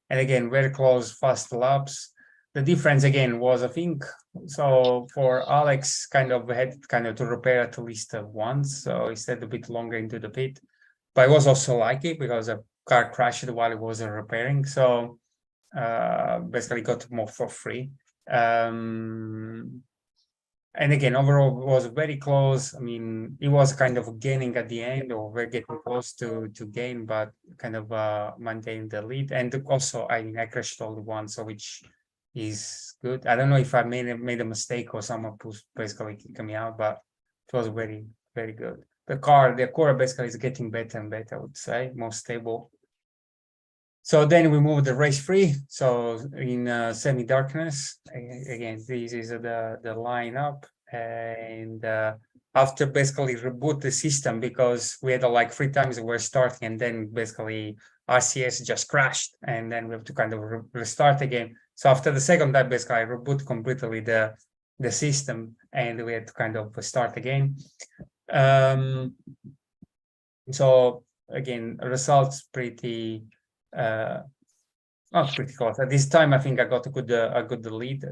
Speaker 2: And again, very close, fast laps. The difference again was, I think, so for Alex, kind of had to repair at least once, so he stayed a bit longer into the pit. But it was also lucky because a car crashed while it was repairing, so basically got more for free. And again, overall, it was very close. I mean, it was kind of gaining at the end, or we're getting close to gain, but kind of maintain the lead. And also, I crashed only once, so which is good. I don't know if I made a mistake or someone basically kicked me out, but it was very, very good. The car basically is getting better and better, I would say, more stable. So then we moved the race 3. So in semi-darkness, again, this is the lineup. And after basically reboot the system, because we had like 3 times we were starting and then basically RCS just crashed and then we have to kind of restart again. So after the second time, basically I reboot completely the system and we had to kind of start again. So again, results pretty not pretty close. At this time, I think I got a good lead.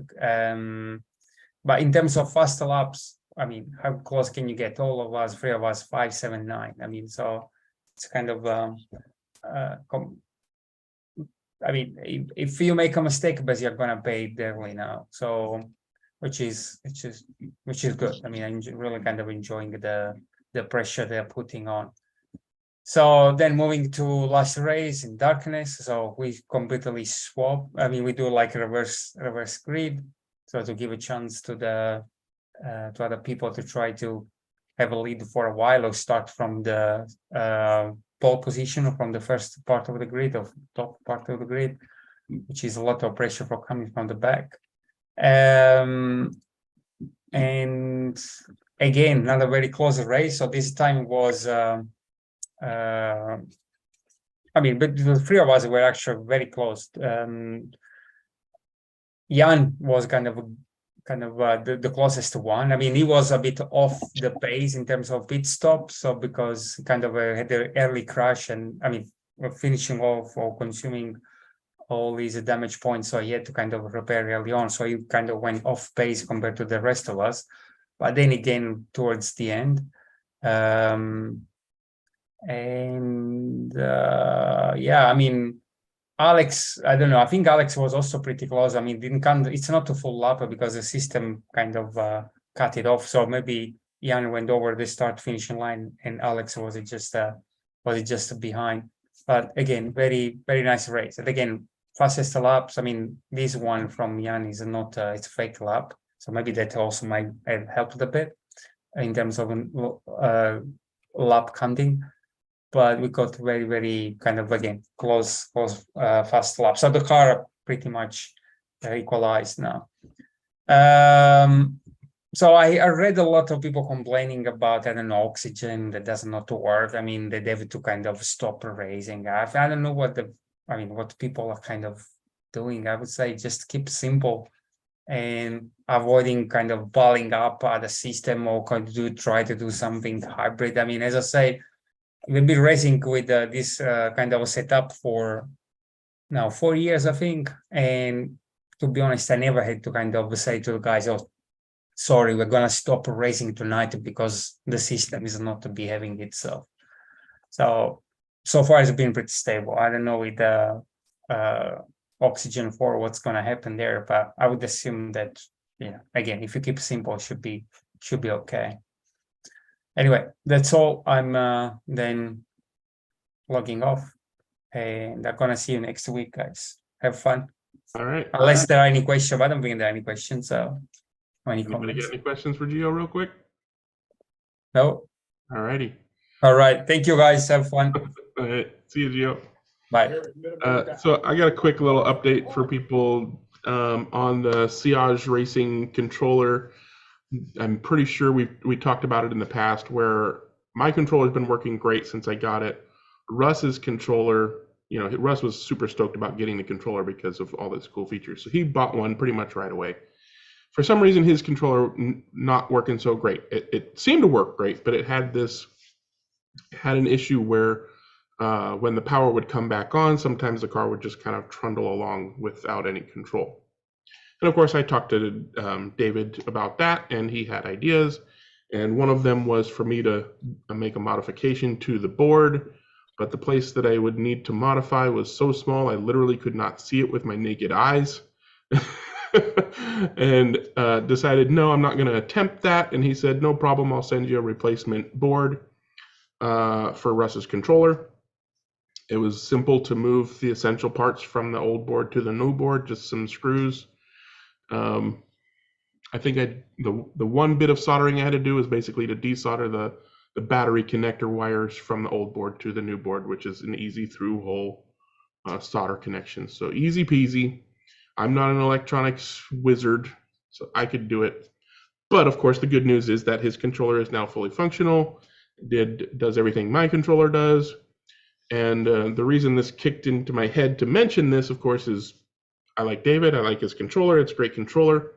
Speaker 2: But in terms of fast laps, I mean, how close can you get? All of us, 3 of us, 5.79. I mean, so it's kind of I mean, if you make a mistake, but you're gonna pay dearly now. So, which is good. I mean, I'm really kind of enjoying the pressure they're putting on. So then moving to last race in darkness. So we completely swap. I mean, we do like reverse grid. So to give a chance to the to other people to try to have a lead for a while or start from the pole position from the first part of the grid or top part of the grid, which is a lot of pressure for coming from the back. And again, another very close race. So this time was I mean, but the 3 of us were actually very close. Jan was kind of the closest one. I mean, he was a bit off the pace in terms of pit stop, so because he kind of had an early crash, and I mean, finishing off or consuming all these damage points, so he had to kind of repair early on. So he kind of went off pace compared to the rest of us. But then again, towards the end. Yeah, I mean, Alex, I don't know. I think Alex was also pretty close. I mean, it's not a full lap because the system kind of cut it off. So maybe Jan went over the start finishing line and Alex was it just behind. But again, very, very nice race. And again, fastest laps. I mean, this one from Jan is not it's a fake lap. So maybe that also might have helped a bit in terms of lap counting. But we got very, very kind of, again, close fast lap. So the car pretty much equalized now. So I read a lot of people complaining about, I don't know, oxygen that does not work. I mean, they have to kind of stop racing. I don't know what people are kind of doing. I would say just keep simple and avoiding kind of balling up the system or try to do something hybrid. I mean, as I say, we've been racing with this kind of setup for now 4 years, I think. And to be honest, I never had to kind of say to the guys, oh, sorry, we're going to stop racing tonight because the system is not behaving itself. So far it's been pretty stable. I don't know with the oxygen for what's going to happen there, but I would assume that, again, if you keep simple, it should be okay. Anyway, that's all. I'm then logging off, and I'm gonna see you next week, guys. Have fun.
Speaker 1: All right.
Speaker 2: Unless there are any questions, I don't think there are any questions. So, any
Speaker 1: Anybody
Speaker 2: comments?
Speaker 1: got any questions for Gio real quick?
Speaker 2: No.
Speaker 1: All righty.
Speaker 2: All right. Thank you, guys. Have fun.
Speaker 1: All right. See you, Gio.
Speaker 2: Bye.
Speaker 1: So I got a quick little update for people on the Siage Racing controller. I'm pretty sure we talked about it in the past, where my controller's been working great since I got it. Russ's controller, Russ was super stoked about getting the controller because of all those cool features. So he bought one pretty much right away. For some reason, his controller not working so great. It seemed to work great, but it had an issue where when the power would come back on, sometimes the car would just kind of trundle along without any control. And of course, I talked to David about that, and he had ideas. And one of them was for me to make a modification to the board, but the place that I would need to modify was so small, I literally could not see it with my naked eyes. And decided, no, I'm not going to attempt that. And he said, no problem, I'll send you a replacement board for Russ's controller. It was simple to move the essential parts from the old board to the new board, just some screws. I think the one bit of soldering I had to do was basically to desolder the battery connector wires from the old board to the new board, which is an easy through hole solder connection. So easy peasy. I'm not an electronics wizard, so I could do it. But of course, the good news is that his controller is now fully functional. Does everything my controller does. And the reason this kicked into my head to mention this, of course, is I like David. I like his controller. It's a great controller.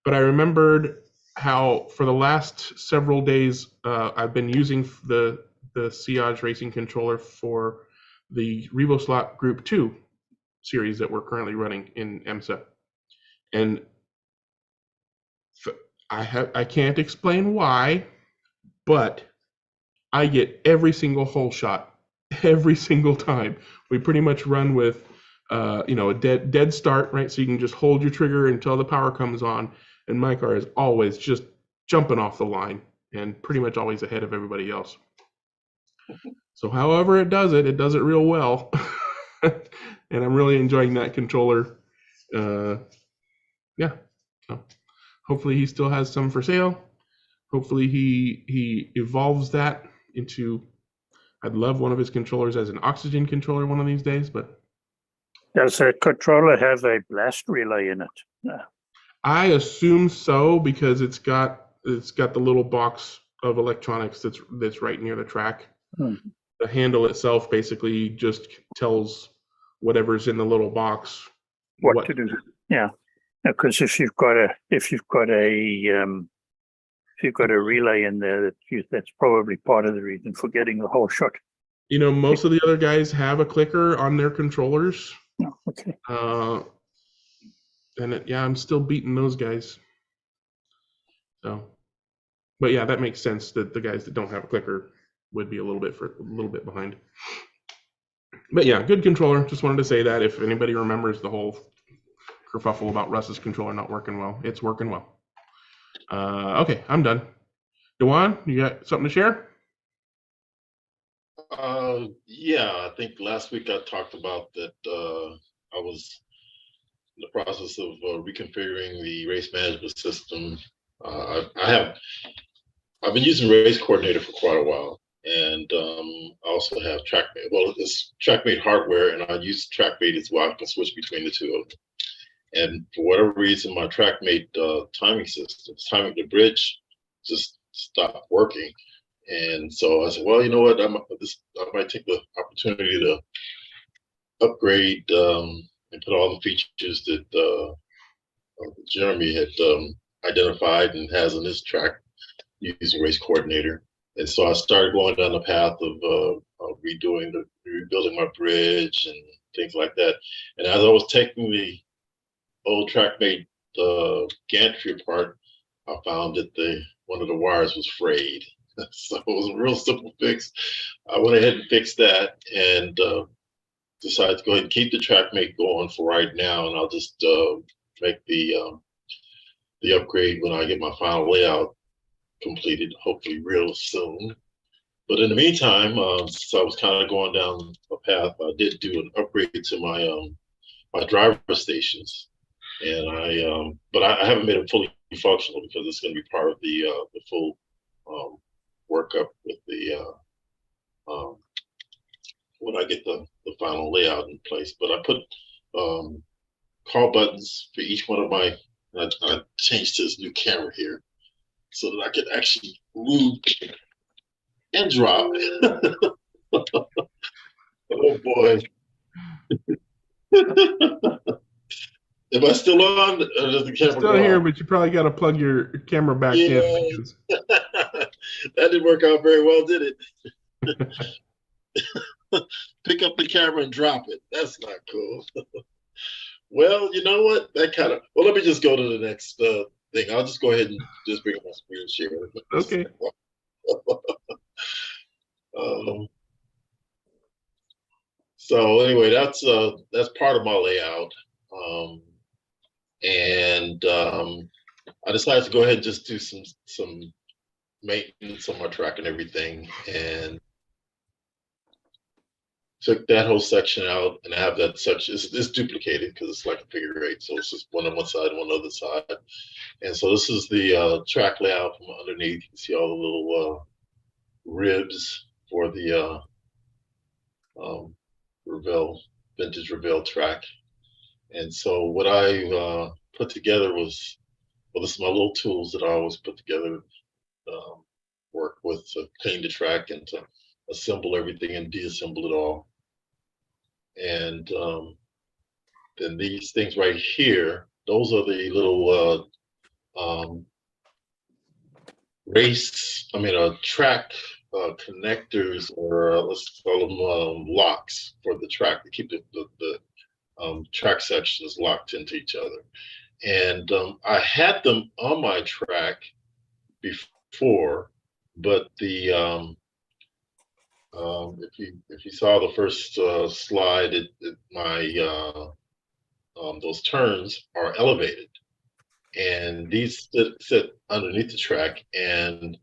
Speaker 1: But I remembered how for the last several days I've been using the Siage Racing controller for the RevoSlot Group 2 series that we're currently running in EMSA. And I can't explain why, but I get every single hole shot every single time. We pretty much run with a dead start, right? So you can just hold your trigger until the power comes on, and my car is always just jumping off the line and pretty much always ahead of everybody else. So however it does it real well. And I'm really enjoying that controller. Yeah. So hopefully he still has some for sale. Hopefully he evolves that into, I'd love one of his controllers as an oxygen controller one of these days, but.
Speaker 6: Does the controller have a blast relay in it? No.
Speaker 1: I assume so, because it's got the little box of electronics that's right near the track. The handle itself basically just tells whatever's in the little box
Speaker 6: what to do. Yeah, because if you've got a relay in there, that's probably part of the reason for getting the whole shot.
Speaker 1: Most of the other guys have a clicker on their controllers.
Speaker 6: Oh, okay.
Speaker 1: And I'm still beating those guys. So, but yeah, that makes sense that the guys that don't have a clicker would be a little bit behind. But yeah, good controller. Just wanted to say that if anybody remembers the whole kerfuffle about Russ's controller not working well, it's working well. Okay, I'm done. Dewan, you got something to share?
Speaker 11: Yeah, I think last week I talked about that I was in the process of reconfiguring the race management system. I've been using Race Coordinator for quite a while, and I also have TrackMate. Well, it's TrackMate hardware, and I use TrackMate as well. I can switch between the two of them. And for whatever reason, my TrackMate timing system, timing the bridge, just stopped working. And so I said, well, you know what? I might take the opportunity to upgrade and put all the features that Jeremy had identified and has on his track using Race Coordinator. And so I started going down the path of rebuilding my bridge and things like that. And as I was taking the old TrackMate gantry apart, I found that one of the wires was frayed. So it was a real simple fix. I went ahead and fixed that and decided to go ahead and keep the TrackMate going for right now, and I'll just make the upgrade when I get my final layout completed, hopefully real soon. But in the meantime, so I was kind of going down a path. I did do an upgrade to my driver stations, and but I haven't made it fully functional because it's going to be part of the full workup with the when I get the final layout in place. But I put call buttons for each one of my. I changed to this new camera here so that I could actually move and drop. Oh boy. Am I still on? Or does the camera
Speaker 1: Still here, but you probably got to plug your camera back in.
Speaker 11: That didn't work out very well, did it? Pick up the camera and drop it. That's not cool. Well, you know what? Well, let me just go to the next thing. I'll just go ahead and just bring up my screen share.
Speaker 1: Okay.
Speaker 11: So anyway, that's part of my layout. And I decided to go ahead and just do some maintenance on my track and everything, and took that whole section out, and I have that section. It's duplicated because it's like a figure eight, so it's just one on one side and one other side. And so this is the track layout from underneath. You can see all the little ribs for the vintage Revell track. And so what I put together was, well, this is my little tools that I always put together, work with to clean the track and to assemble everything and deassemble it all. And then these things right here, those are the little track connectors, or let's call them locks for the track to keep the track sections locked into each other. And I had them on my track before, but the if you saw the first slide, those turns are elevated, and these sit underneath the track, and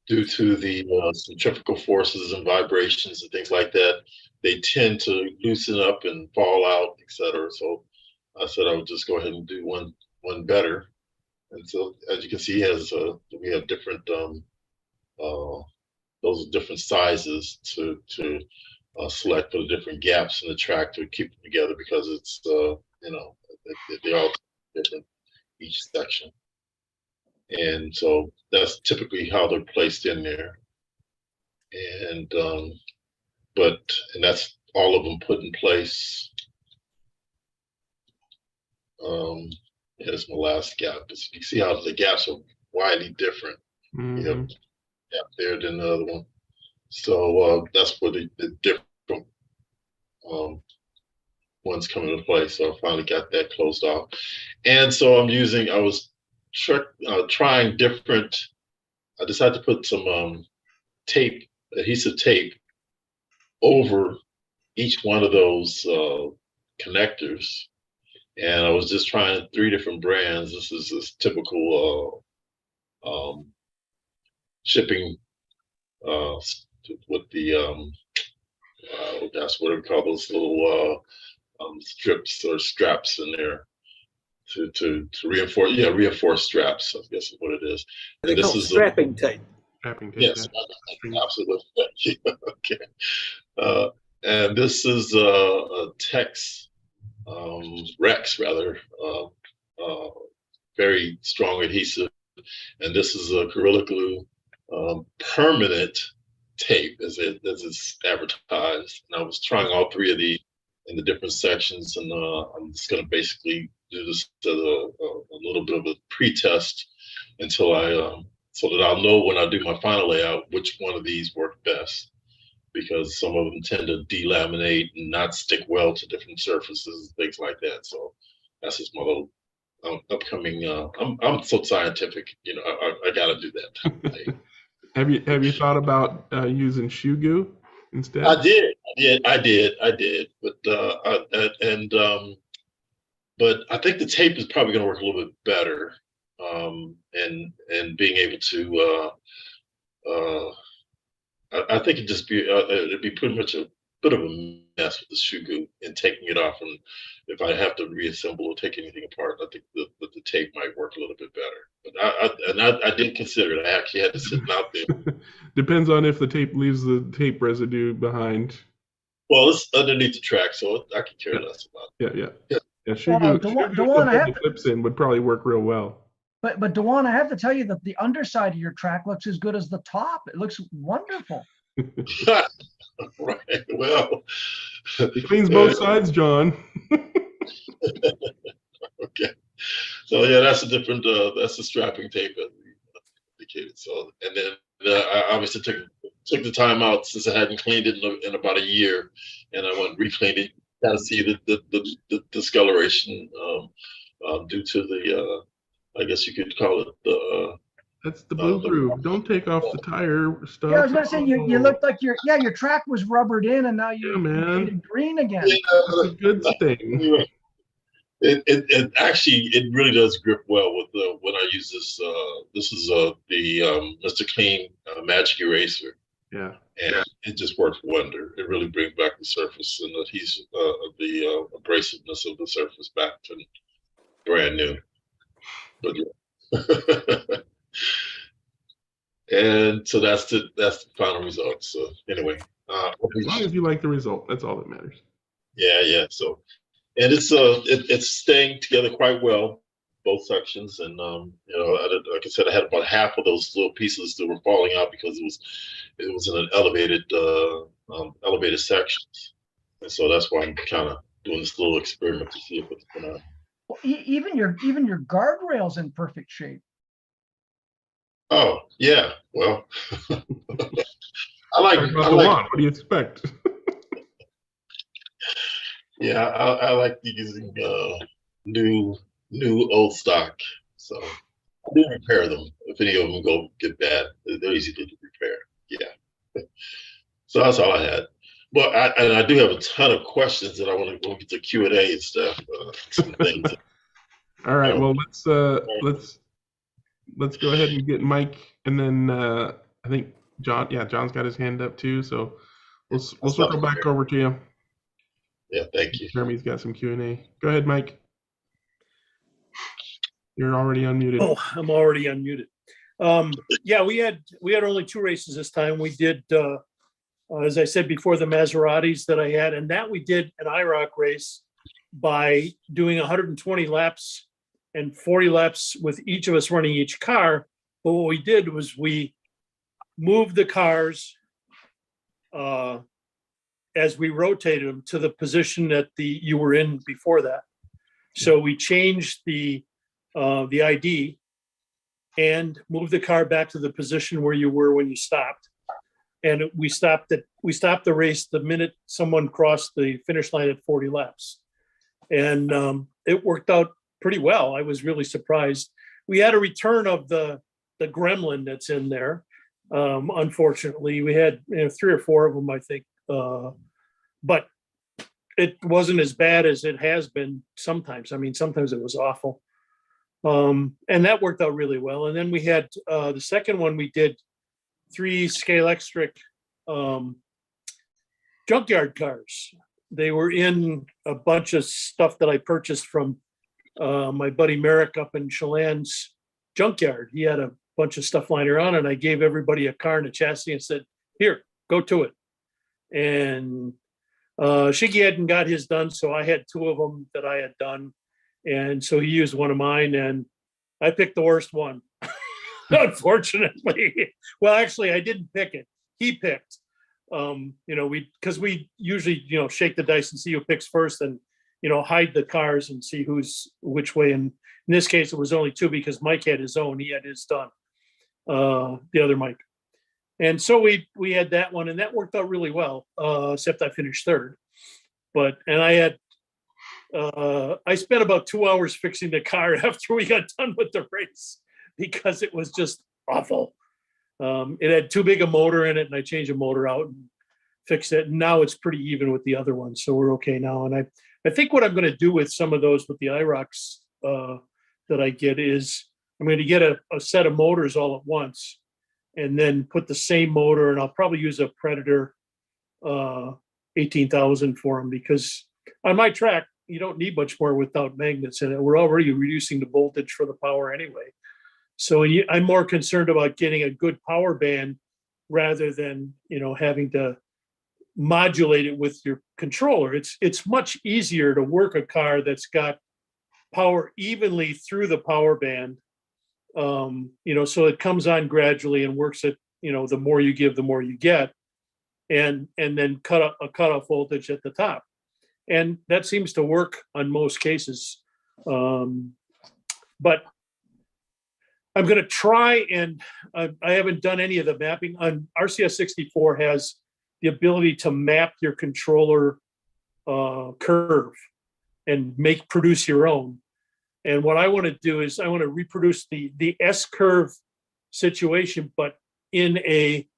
Speaker 11: due to the centrifugal forces and vibrations and things like that, they tend to loosen up and fall out, etc. So I said I would just go ahead and do one better. And so, as you can see, we have different those are different sizes to select for the different gaps in the track to keep them together, because it's they're all different each section. And so that's typically how they're placed in there. And that's all of them put in place. Here's my last gap. You see how the gaps are widely different.
Speaker 1: Mm-hmm.
Speaker 11: You have a gap there than the other one. So that's where the different ones come into play. So I finally got that closed off. And so I was trying different. I decided to put some adhesive tape over each one of those connectors. And I was just trying 3 different brands. This is this typical shipping with the that's what we call those little strips or straps in there. to reinforce straps. I guess is what it is.
Speaker 9: They
Speaker 11: And
Speaker 9: call
Speaker 11: this
Speaker 9: it
Speaker 11: is
Speaker 9: strapping tape.
Speaker 1: Strapping tape.
Speaker 11: yes, absolutely. Okay. And this is a Tex Rex rather, very strong adhesive, and this is a Gorilla Glue permanent tape as it's advertised. And I was trying all three of these in the different sections, and I'm just going to basically do this as a little bit of a pre-test until so that I'll know when I do my final layout which one of these work best, because some of them tend to delaminate and not stick well to different surfaces, things like that. So that's just my little upcoming. I'm so scientific, I got to do that.
Speaker 1: Have you thought about using shoe goo instead?
Speaker 11: I did, but I think the tape is probably going to work a little bit better, and being able to. I think it'd be pretty much a bit of a mess with the shoe goo and taking it off, and if I have to reassemble or take anything apart, I think the tape might work a little bit better. But I didn't consider it. I actually had to sit out there.
Speaker 1: Depends on if the tape leaves the tape residue behind.
Speaker 11: Well, it's underneath the track, so I can care less about it.
Speaker 1: Yeah. Shoe goo,
Speaker 3: Dewan, I have
Speaker 1: the clips in would probably work real well.
Speaker 3: But Dewan, I have to tell you that the underside of your track looks as good as the top. It looks wonderful.
Speaker 11: Right. Well,
Speaker 1: it cleans both sides, John.
Speaker 11: Okay. So yeah, that's a different. That's the strapping tape that we indicated. So, and then I obviously took the time out since I hadn't cleaned it in about a year, and I went recleaned it. Got to see the discoloration due to the. I guess you could call it
Speaker 1: that's the blue groove. Don't take off the tire stuff.
Speaker 3: Yeah, I was gonna say you looked like your track was rubbered in, and now you painted green again.
Speaker 1: Yeah, that's a good thing.
Speaker 11: It actually really does grip well with when I use this. This is the Mr. Clean Magic Eraser.
Speaker 1: Yeah.
Speaker 11: And it just works wonder. It really brings back the surface and the abrasiveness of the surface back to brand new. But yeah. And so that's the final result. So anyway,
Speaker 1: as long as you like the result, that's all that matters.
Speaker 11: Yeah. So, and it's staying together quite well, both sections. And like I said, I had about half of those little pieces that were falling out because it was in an elevated sections, and so that's why I'm kind of doing this little experiment to see if it's gonna.
Speaker 3: Well, even your guardrail's in perfect shape.
Speaker 11: Oh yeah, well, I like.
Speaker 1: What do you expect?
Speaker 11: Yeah, I like using new old stock. So I do repair them if any of them get bad. They're easy to repair. Yeah. So that's all I had. But I do have a ton of questions that I want to go get to Q&A and stuff. Some things.
Speaker 1: All right. Well, let's go ahead and get Mike, and then I think John. Yeah, John's got his hand up too. So we'll circle back over to you.
Speaker 11: Yeah, thank you.
Speaker 1: Jeremy's got some Q&A. Go ahead, Mike. You're already unmuted.
Speaker 4: Oh, I'm already unmuted. Yeah, we had only 2 races this time. We did, as I said before, the Maseratis that I had, and that we did an IROC race by doing 120 laps and 40 laps with each of us running each car. But what we did was we moved the cars as we rotated them to the position that you were in before that. So we changed the ID and moved the car back to the position where you were when you stopped. And we stopped the race the minute someone crossed the finish line at 40 laps. And it worked out pretty well. I was really surprised. We had a return of the gremlin that's in there. Unfortunately, we had 3 or 4 of them, I think. But it wasn't as bad as it has been sometimes. I mean, sometimes it was awful. And that worked out really well. And then we had the second one, we did 3 Scalextric junkyard cars. They were in a bunch of stuff that I purchased from my buddy Merrick up in Chelan's junkyard. He had a bunch of stuff lying around, and I gave everybody a car and a chassis and said, "Here, go to it." And Shiggy hadn't got his done, so I had two of them that I had done, and so he used one of mine, and I picked the worst one, unfortunately. Well, actually, I didn't pick it. He picked. Because we usually, shake the dice and see who picks first, and hide the cars and see who's which way. And in this case, it was only two because Mike had his own. He had his done. The other Mike. And so we had that one, and that worked out really well, except I finished third. I spent about 2 hours fixing the car after we got done with the race because it was just awful. It had too big a motor in it, and I changed the motor out and fixed it. And now it's pretty even with the other one, so we're okay now. And I think what I'm going to do with some of those with the IROCs that I get is I'm going to get a set of motors all at once, and then put the same motor, and I'll probably use a Predator 18,000 for them, because on my track you don't need much more without magnets in it. We're already reducing the voltage for the power anyway. So I'm more concerned about getting a good power band rather than having to modulate it with your controller. It's much easier to work a car that's got power evenly through the power band. So it comes on gradually and works at the more you give, the more you get, and then cut a cutoff voltage at the top, and that seems to work on most cases. But I'm going to try, and I haven't done any of the mapping. On RCS 64 has the ability to map your controller curve and produce your own. And what I want to do is I want to reproduce the S curve situation, but in a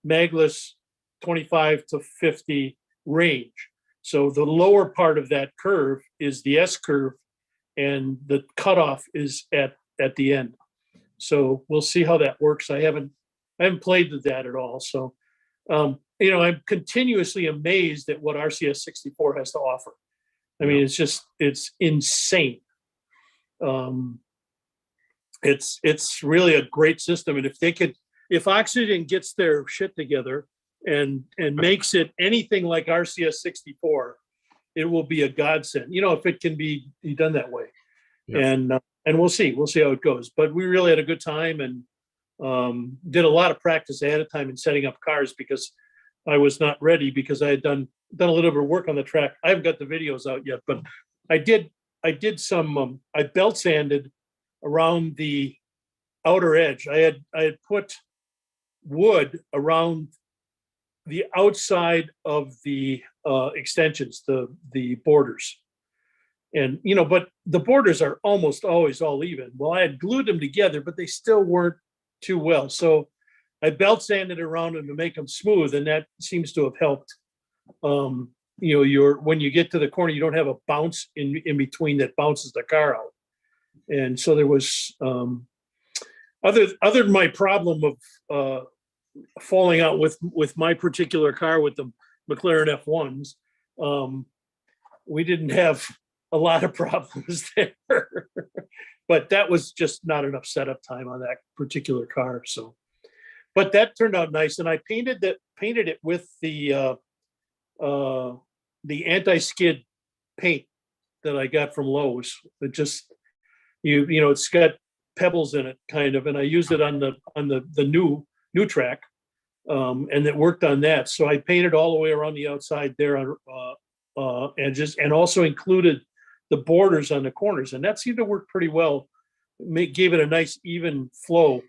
Speaker 4: magless 25 to 50 range. So the lower part of that curve is the S curve, and the cutoff is at the end. So we'll see how that works. I haven't played with that at all. So, I'm continuously amazed at what RCS 64 has to offer. I mean, it's insane. It's really a great system. And if Oxygen gets their shit together and makes it anything like RCS 64, it will be a godsend, if it can be done that way. Yeah. And we'll see how it goes. But we really had a good time, and did a lot of practice ahead of time in setting up cars, because I was not ready, because I had done a little bit of work on the track. I haven't got the videos out yet, but I did some, I belt sanded around the outer edge. I had put wood around the outside of the extensions, the borders. And, but the borders are almost always all even. Well, I had glued them together, but they still weren't too well. So I belt sanded around them to make them smooth, and that seems to have helped. When you get to the corner, you don't have a bounce in between that bounces the car out. And so there was, other than my problem of falling out with my particular car with the McLaren F1s, we didn't have a lot of problems there. But that was just not enough setup time on that particular car. So, but that turned out nice, and I painted it with the anti-skid paint that I got from Lowe's. It just it's got pebbles in it kind of, and I used it on the new track, and it worked on that. So I painted all the way around the outside there, and also included the borders on the corners, and that seemed to work pretty well. Gave it a nice even flow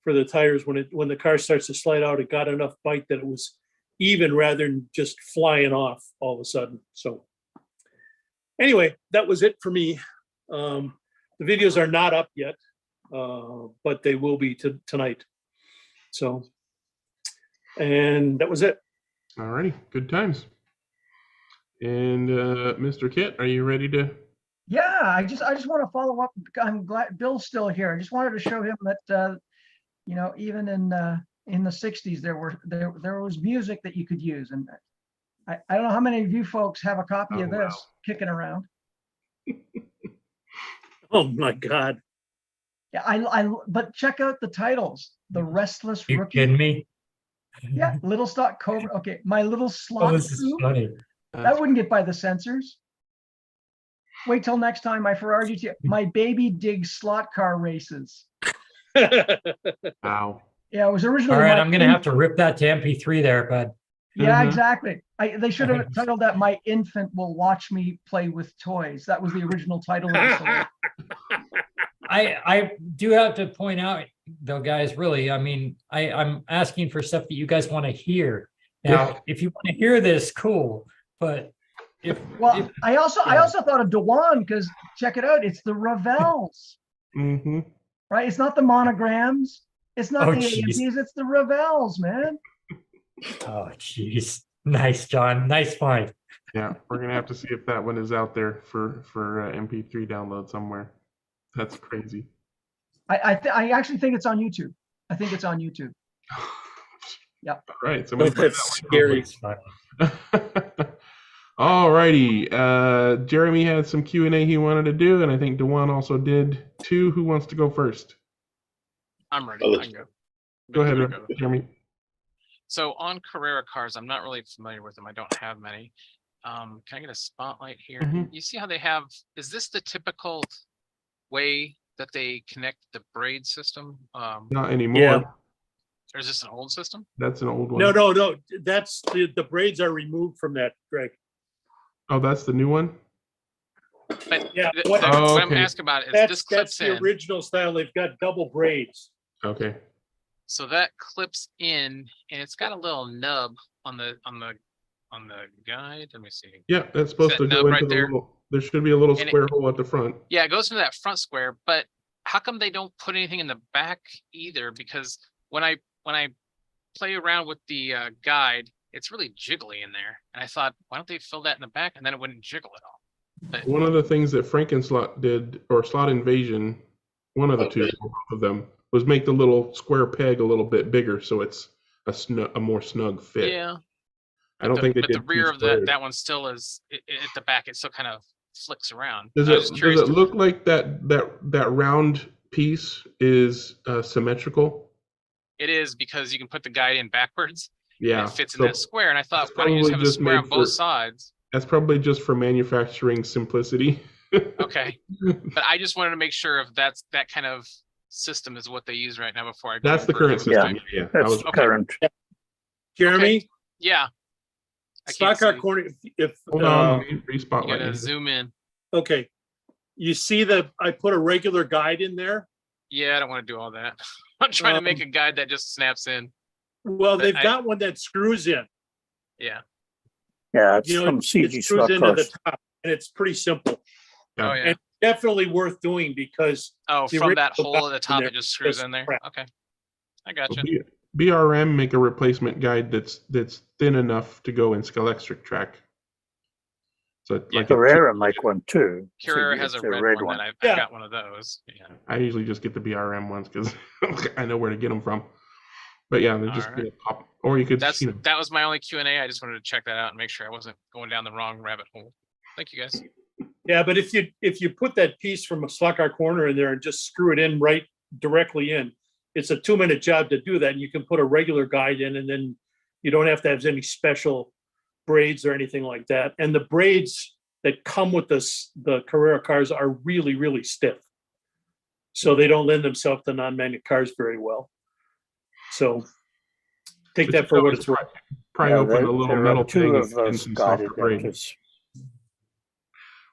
Speaker 4: for the tires. When the car starts to slide out, it got enough bite that it was even rather than just flying off all of a sudden. So anyway, that was it for me. The videos are not up yet, but they will be tonight. So, and that was it.
Speaker 1: All righty, good times. And Mr. Kit, are you ready to?
Speaker 3: Yeah, I just want to follow up. I'm glad Bill's still here. I just wanted to show him that even in the 60s there was music that you could use, and I don't know how many of you folks have a copy of this kicking around.
Speaker 4: Oh my God.
Speaker 3: Yeah, but check out the titles. The Restless
Speaker 7: You
Speaker 3: Rookie.
Speaker 7: kidding me?
Speaker 3: Yeah, Little Stock Cobra. Okay, My Little
Speaker 7: Oh,
Speaker 3: Slot
Speaker 7: this is
Speaker 3: Troop.
Speaker 7: funny.
Speaker 3: That wouldn't get by the censors. Wait till next time. My Ferrari GT. My Baby Digs Slot Car Races.
Speaker 1: Wow.
Speaker 3: Yeah, it was originally.
Speaker 7: All right,
Speaker 3: my
Speaker 7: I'm gonna have to rip that to MP3 there, bud.
Speaker 3: Yeah,
Speaker 1: Mhm.
Speaker 3: exactly. They should have titled that "My Infant Will Watch Me Play with Toys." That was the original title of the selection.
Speaker 7: I do have to point out, though, guys, really, I mean, I'm asking for stuff that you guys want to hear. Now, if you want to hear this, cool. But
Speaker 3: Well, I also thought of Dewan because check it out. It's the Revels,
Speaker 1: Mm-hmm.
Speaker 3: right? It's not the monograms. It's not
Speaker 7: Oh,
Speaker 3: the
Speaker 7: geez.
Speaker 3: AMPs. It's the Revels, man.
Speaker 7: Oh, jeez. Nice, John. Nice find.
Speaker 1: Yeah, we're gonna have to see if that one is out there for MP3 download somewhere. That's crazy.
Speaker 3: I actually think it's on YouTube. I think it's on YouTube. Yeah.
Speaker 1: All right, so
Speaker 4: That's scary.
Speaker 1: All righty. Jeremy had some Q&A he wanted to do, and I think Dewan also did too. Who wants to go first?
Speaker 5: I'm ready.
Speaker 11: I'll
Speaker 5: I
Speaker 11: let
Speaker 5: can go.
Speaker 1: Go ahead,
Speaker 5: Go.
Speaker 1: Jeremy.
Speaker 5: So on Carrera cars, I'm not really familiar with them. I don't have many. Can I get a spotlight here?
Speaker 1: Mhm.
Speaker 5: You see how they have, is this the typical way that they connect the braid system?
Speaker 1: Not anymore.
Speaker 4: Yeah.
Speaker 5: Or is this an old system?
Speaker 1: That's an old one.
Speaker 4: No. That's the braids are removed from that, Greg.
Speaker 1: Oh, that's the new one?
Speaker 5: But
Speaker 4: Yeah.
Speaker 5: what I'm
Speaker 1: okay.
Speaker 5: asking about is this
Speaker 4: That's
Speaker 5: clips
Speaker 4: the
Speaker 5: in.
Speaker 4: original style. They've got double braids.
Speaker 1: Okay.
Speaker 5: So that clips in, and it's got a little nub on the guide. Let me see.
Speaker 1: Yeah, that's supposed to
Speaker 5: that
Speaker 1: go
Speaker 5: nub
Speaker 1: into
Speaker 5: right
Speaker 1: the
Speaker 5: there?
Speaker 1: little. There should be a little
Speaker 5: And
Speaker 1: square hole at the front.
Speaker 5: Yeah, it goes into that front square, but how come they don't put anything in the back either? Because when I play around with the guide, it's really jiggly in there, and I thought, why don't they fill that in the back, and then it wouldn't jiggle at all? But
Speaker 1: One of the things that Frankenslot did, or Slot Invasion, one of the two, or both of them, was make the little square peg a little bit bigger, so it's a more snug fit.
Speaker 5: yeah,
Speaker 1: I don't think they
Speaker 5: but
Speaker 1: did
Speaker 5: the rear
Speaker 1: two
Speaker 5: of
Speaker 1: squares.
Speaker 5: that one still is at the back. It still kind of flicks around.
Speaker 1: Does
Speaker 5: I was just
Speaker 1: it
Speaker 5: curious.
Speaker 1: look like that round piece is symmetrical?
Speaker 5: It is, because you can put the guide in backwards.
Speaker 1: Yeah.
Speaker 5: And it fits in
Speaker 1: so
Speaker 5: that square, and I thought,
Speaker 1: that's
Speaker 5: why don't you just
Speaker 1: probably
Speaker 5: have a square on
Speaker 1: made
Speaker 5: both
Speaker 1: for-
Speaker 5: sides?
Speaker 1: That's probably just for manufacturing simplicity.
Speaker 5: Okay, but I just wanted to make sure if that's that kind of system is what they use right now before I go.
Speaker 1: That's the
Speaker 5: further
Speaker 1: current
Speaker 5: with
Speaker 1: system.
Speaker 5: it.
Speaker 1: Yeah.
Speaker 6: That's
Speaker 5: Okay.
Speaker 6: current.
Speaker 4: Jeremy,
Speaker 5: Yeah. I
Speaker 4: stock
Speaker 5: can't
Speaker 4: car
Speaker 5: see.
Speaker 4: corner. If
Speaker 1: Hold on, let me
Speaker 5: You
Speaker 1: re-spotlight
Speaker 5: gotta
Speaker 1: you.
Speaker 5: zoom in.
Speaker 4: okay, you see that I put a regular guide in there.
Speaker 5: Yeah, I don't want to do all that. I'm trying to make a guide that just snaps in.
Speaker 4: Well,
Speaker 5: But
Speaker 4: they've
Speaker 5: I-
Speaker 4: got one that screws in.
Speaker 5: Yeah.
Speaker 6: Yeah, it's
Speaker 4: You know,
Speaker 6: from
Speaker 4: it
Speaker 6: CG
Speaker 4: screws
Speaker 6: slot
Speaker 4: into the
Speaker 6: cars.
Speaker 4: top, and it's pretty simple.
Speaker 5: Oh yeah.
Speaker 4: And definitely worth doing because
Speaker 5: Oh,
Speaker 4: the
Speaker 5: from that
Speaker 4: original
Speaker 5: hole at the
Speaker 4: guide
Speaker 5: top,
Speaker 4: in
Speaker 5: it
Speaker 4: there
Speaker 5: just screws
Speaker 4: is
Speaker 5: in there.
Speaker 4: crap.
Speaker 5: Okay, I gotcha.
Speaker 1: BRM make a replacement guide that's thin enough to go in Scalextric track. So it's like
Speaker 6: Carrera make one too.
Speaker 5: Carrera
Speaker 6: See,
Speaker 5: has a
Speaker 6: it's
Speaker 5: red one that I've
Speaker 4: Yeah.
Speaker 5: got one of those. Yeah.
Speaker 1: I usually just get the BRM ones because I know where to get them from. But yeah, they're just
Speaker 5: All right.
Speaker 1: pop. Or you could,
Speaker 5: That was my only Q&A. I just wanted to check that out and make sure I wasn't going down the wrong rabbit hole. Thank you guys.
Speaker 4: Yeah, but if you put that piece from a slot car corner in there and just screw it in right directly in, it's a 2-minute job to do that. And you can put a regular guide in, and then you don't have to have any special braids or anything like that. And the braids that come with the Carrera cars are really, really stiff. So they don't lend themselves to non-magnet cars very well. So take that for what it's worth.
Speaker 1: pry open a little
Speaker 6: there
Speaker 1: metal
Speaker 6: are two
Speaker 1: peg
Speaker 6: of
Speaker 1: and
Speaker 6: those
Speaker 1: some
Speaker 6: guide
Speaker 1: softer braid.
Speaker 6: adapters.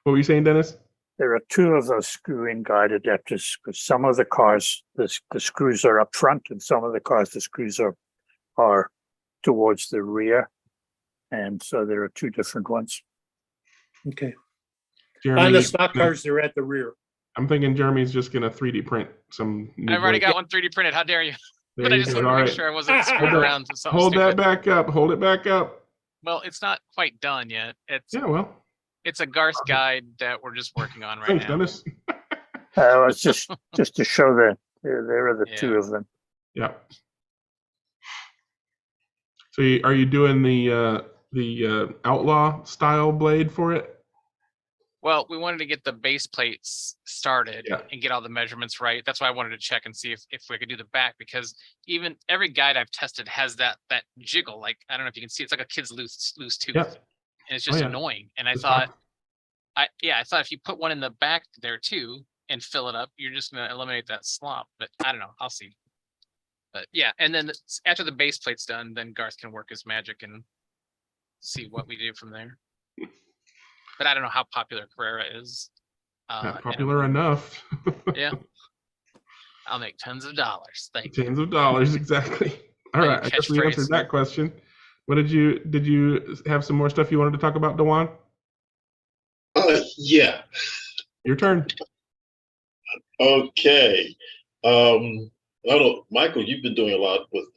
Speaker 1: What were you saying, Dennis?
Speaker 6: There are two of those screw-in guide adapters because some of the cars the screws are up front, and some of the cars the screws are towards the rear, and so there are two different ones.
Speaker 4: Okay.
Speaker 1: Jeremy,
Speaker 4: On the stock cars, they're at the rear.
Speaker 1: I'm thinking Jeremy's just gonna 3D print some. new
Speaker 5: I've already
Speaker 1: blades.
Speaker 5: got one 3D printed. How dare you?
Speaker 1: There
Speaker 5: But I
Speaker 1: you
Speaker 5: just
Speaker 1: go.
Speaker 5: wanted to
Speaker 1: All
Speaker 5: make
Speaker 1: right.
Speaker 5: sure I wasn't screwing
Speaker 1: Hold
Speaker 5: around
Speaker 1: that-
Speaker 5: with something
Speaker 1: Hold that
Speaker 5: stupid.
Speaker 1: back up. Hold it back up.
Speaker 5: Well, it's not quite done yet.
Speaker 1: Yeah, well,
Speaker 5: It's a Garth guide that we're just working on right
Speaker 1: thanks,
Speaker 5: now.
Speaker 1: Dennis.
Speaker 6: It's just to show that there are the two of them.
Speaker 1: Yeah. So are you doing the outlaw style blade for it?
Speaker 5: Well, we wanted to get the base plates started
Speaker 1: Yeah.
Speaker 5: and get all the measurements right. That's why I wanted to check and see if we could do the back, because even every guide I've tested has that jiggle. Like, I don't know if you can see, it's like a kid's loose tooth.
Speaker 1: Yeah.
Speaker 5: And it's just
Speaker 1: yeah.
Speaker 5: annoying. And I
Speaker 1: Just
Speaker 5: thought,
Speaker 1: talk-
Speaker 5: I thought if you put one in the back there too and fill it up, you're just gonna eliminate that slop. But I don't know. I'll see. But yeah, and then after the base plate's done, then Garth can work his magic and see what we do from there. But I don't know how popular Carrera is.
Speaker 1: Not popular enough.
Speaker 5: Yeah. I'll make tons of dollars. Thank you.
Speaker 1: Tens of dollars, exactly. All
Speaker 5: Like a
Speaker 1: right, I guess we
Speaker 5: catchphrase.
Speaker 1: answered that question. What did you have some more stuff you wanted to talk about, Dewan?
Speaker 11: Yeah.
Speaker 1: Your turn.
Speaker 11: Okay. I don't know, Michael, you've been doing a lot with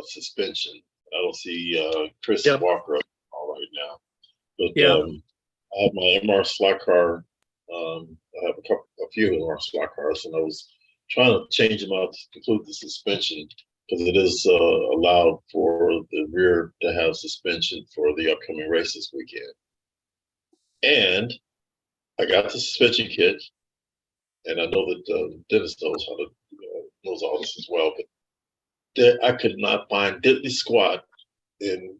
Speaker 11: suspension. I don't see Chris Walker all right now. But I have my MR slot car. I have a few MR slot cars, and I was trying to change them out to include the suspension because it is allowed for the rear to have suspension for the upcoming race this weekend. And I got the suspension kit, and I know that Dennis knows how to knows all this as well. But I could not find diddly squat in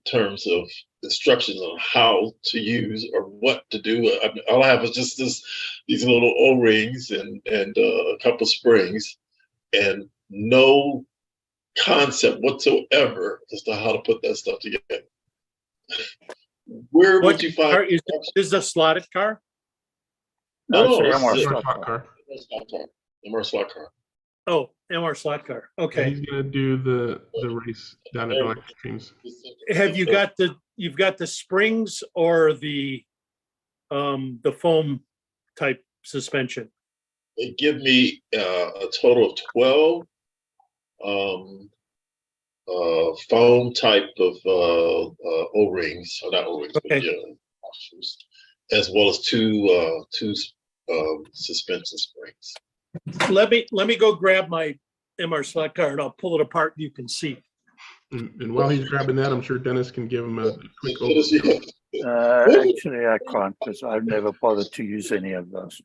Speaker 11: terms of instructions on how to use or what to do. All I have is just these little O-rings and a couple springs, and no concept whatsoever as to how to put that stuff together. Where would you find?
Speaker 4: Is this a slotted car?
Speaker 11: No,
Speaker 6: it's
Speaker 11: this
Speaker 6: an
Speaker 11: is
Speaker 6: MR
Speaker 11: a
Speaker 6: slot
Speaker 1: car.
Speaker 11: MR slot car.
Speaker 4: Oh, MR slot car.
Speaker 1: And
Speaker 4: Okay.
Speaker 1: he's gonna do the race down at Electric Dreams.
Speaker 4: Have you got you've got the springs or the foam type suspension?
Speaker 11: They give me a total of 12 foam type of O-rings, or not O-rings,
Speaker 4: Okay.
Speaker 11: but washers, as well as two suspension springs.
Speaker 4: Let me go grab my MR slot car and I'll pull it apart and you can see.
Speaker 1: And while he's grabbing that, I'm sure Dennis can give him a quick overview.
Speaker 6: Actually, I can't because I've never bothered to use any of those.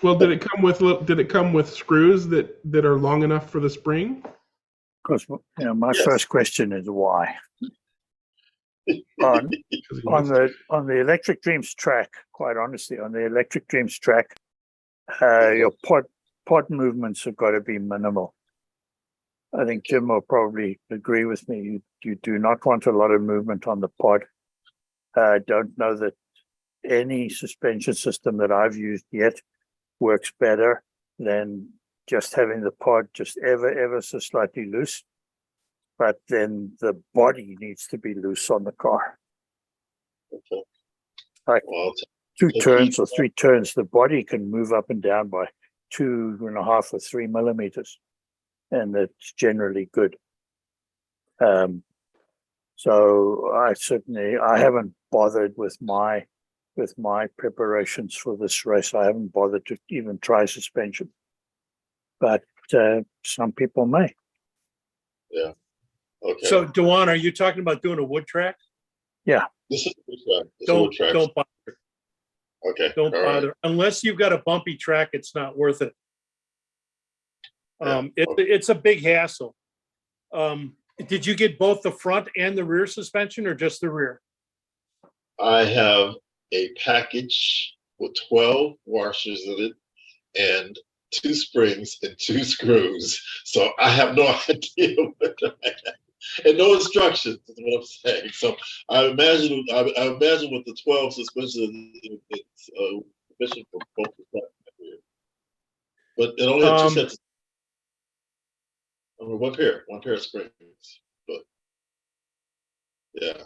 Speaker 1: Well, did it come with screws that are long enough for the spring?
Speaker 6: Because my first question is why. On the Electric Dreams track, quite honestly, on the Electric Dreams track, your pod movements have got to be minimal. I think Jim will probably agree with me. You do not want a lot of movement on the pod. I don't know that any suspension system that I've used yet works better than just having the pod just ever so slightly loose. But then the body needs to be loose on the car.
Speaker 11: Okay.
Speaker 6: Like 2 turns or 3 turns, the body can move up and down by 2.5 or 3 millimeters, and that's generally good. So I haven't bothered with my preparations for this race. I haven't bothered to even try suspension, but some people may.
Speaker 11: Yeah. Okay.
Speaker 4: So, Dewan, are you talking about doing a wood track?
Speaker 6: Yeah.
Speaker 11: This is a wood track. It's a wood track.
Speaker 4: Don't bother.
Speaker 11: Okay.
Speaker 4: Don't
Speaker 11: all
Speaker 4: bother.
Speaker 11: right.
Speaker 4: Unless you've got a bumpy track, it's not worth it. It's a big hassle. Did you get both the front and the rear suspension or just the rear?
Speaker 11: I have a package with 12 washers in it and 2 springs and 2 screws. So I have no idea what and no instructions is what I'm saying. So I imagine with the 12 suspension, it's sufficient for both the front and the rear. But it only has 2 sets. One pair of springs. But yeah.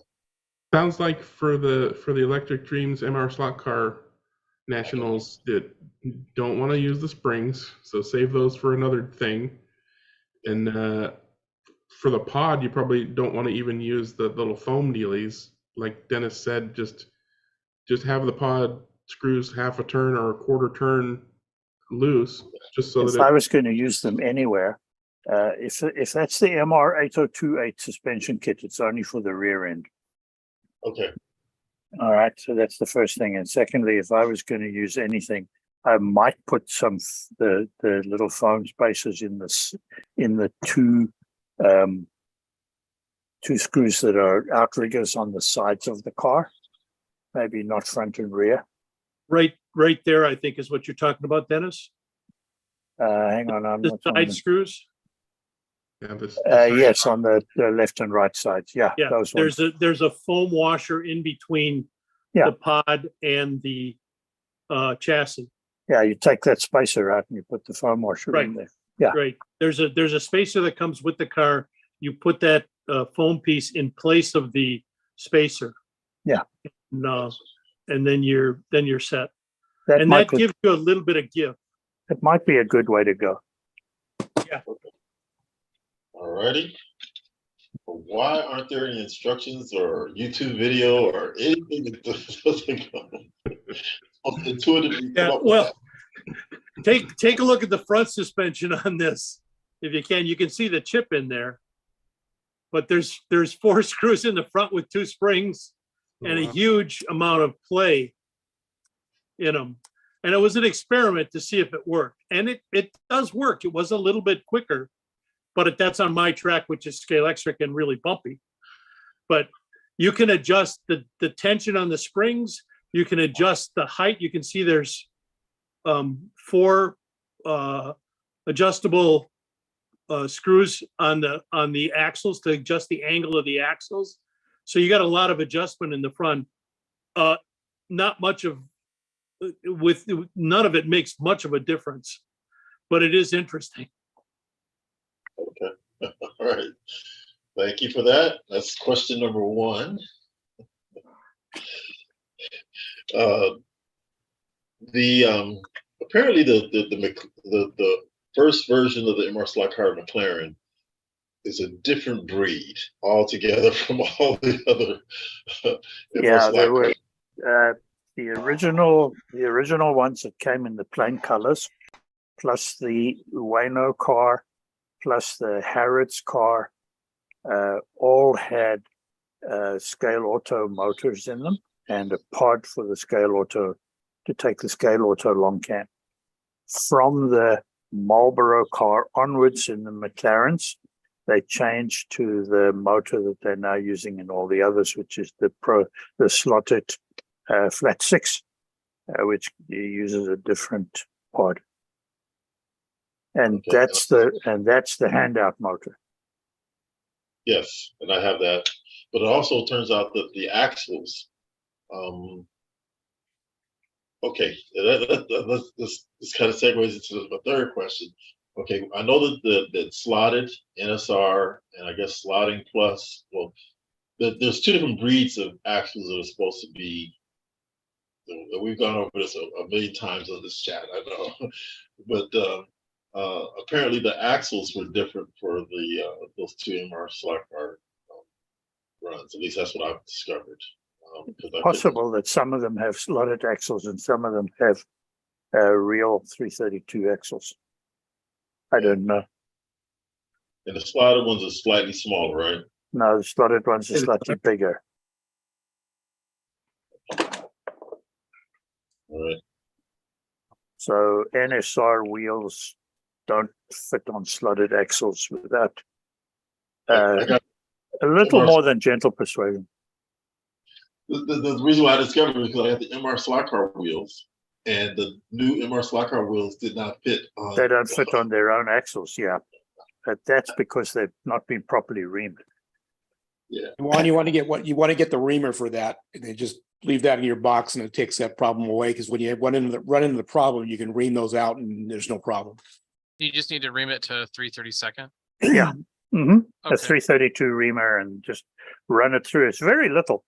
Speaker 1: Sounds like for the Electric Dreams MR slot car nationals that don't want to use the springs, so save those for another thing. And for the pod, you probably don't want to even use the little foam dealies. Like Dennis said, just have the pod screws half a turn or a quarter turn loose, just so
Speaker 6: if
Speaker 1: that
Speaker 6: I was going to use them anywhere, if that's the MR 8028 suspension kit, it's only for the rear end.
Speaker 11: Okay.
Speaker 6: All right, so that's the first thing. And secondly, if I was going to use anything, I might put the little foam spacers in the two screws that are outriggers on the sides of the car, maybe not front and rear.
Speaker 4: Right there, I think is what you're talking about, Dennis.
Speaker 6: Hang on, I'm
Speaker 4: The
Speaker 6: not
Speaker 4: side screws.
Speaker 1: Yeah,
Speaker 6: yes, on the left and right sides. Yeah,
Speaker 4: Yeah,
Speaker 6: those ones.
Speaker 4: there's a foam washer in between
Speaker 6: Yeah.
Speaker 4: the pod and the chassis.
Speaker 6: Yeah, you take that spacer out and you put the foam washer in there. Yeah.
Speaker 4: Right. There's a spacer that comes with the car. You put that foam piece in place of the spacer.
Speaker 6: Yeah.
Speaker 4: And then you're set.
Speaker 6: That
Speaker 4: gives you a little bit of give.
Speaker 6: It might be a good way to go.
Speaker 4: Yeah.
Speaker 11: All righty. Why aren't there any instructions or YouTube video or anything that doesn't go intuitively?
Speaker 4: Yeah, well, take a look at the front suspension on this. If you can, you can see the chip in there. But there's 4 screws in the front with 2 springs and a huge amount of play in them. And it was an experiment to see if it worked. And it does work. It was a little bit quicker, but that's on my track, which is scalextric and really bumpy. But you can adjust the tension on the springs. You can adjust the height. You can see there's 4 adjustable screws on the axles to adjust the angle of the axles. So you got a lot of adjustment in the front. Not much of none of it makes much of a difference, but it is interesting.
Speaker 11: Okay. All right. Thank you for that. That's question number 1. Apparently the first version of the MR slot car McLaren is a different breed altogether from all the other
Speaker 6: Yeah, there were the original ones that came in the plain colors, plus the Ueno car, plus the Harrods car, all had scale auto motors in them and a pod for the scale auto to take the scale auto long can. From the Marlboro car onwards in the McLarens, they changed to the motor that they're now using in all the others, which is the slotted flat 6, which uses a different pod. And
Speaker 11: Okay.
Speaker 6: that's the handout motor.
Speaker 11: Yes, and I have that. But it also turns out that the axles, okay, this kind of segues into the third question. Okay, I know that slotted NSR and I guess slotting plus, well, there's 2 different breeds of axles that are supposed to be. We've gone over this a million times on this chat, I know, but apparently the axles were different for those 2 MR slot car runs. At least that's what I've discovered.
Speaker 6: Possible that some of them have slotted axles and some of them have real 332 axles. I don't know.
Speaker 11: And the slotted ones are slightly smaller, right?
Speaker 6: No, the slotted ones are slightly bigger.
Speaker 11: All right.
Speaker 6: So NSR wheels don't fit on slotted axles without a little more than gentle persuasion.
Speaker 11: The reason why I discovered it is because I had the MR slot car wheels, and the new MR slot car wheels did not fit on.
Speaker 6: They don't fit on their own axles, yeah. But that's because they've not been properly reamed.
Speaker 11: Yeah.
Speaker 13: You want to get the reamer for that, and then just leave that in your box, and it takes that problem away. Because when you run into the problem, you can ream those out, and there's no problem.
Speaker 5: You just need to ream it to 3/32.
Speaker 6: Yeah. Mm-hmm.
Speaker 5: Okay.
Speaker 6: A 332 reamer and just run it through. It's very little.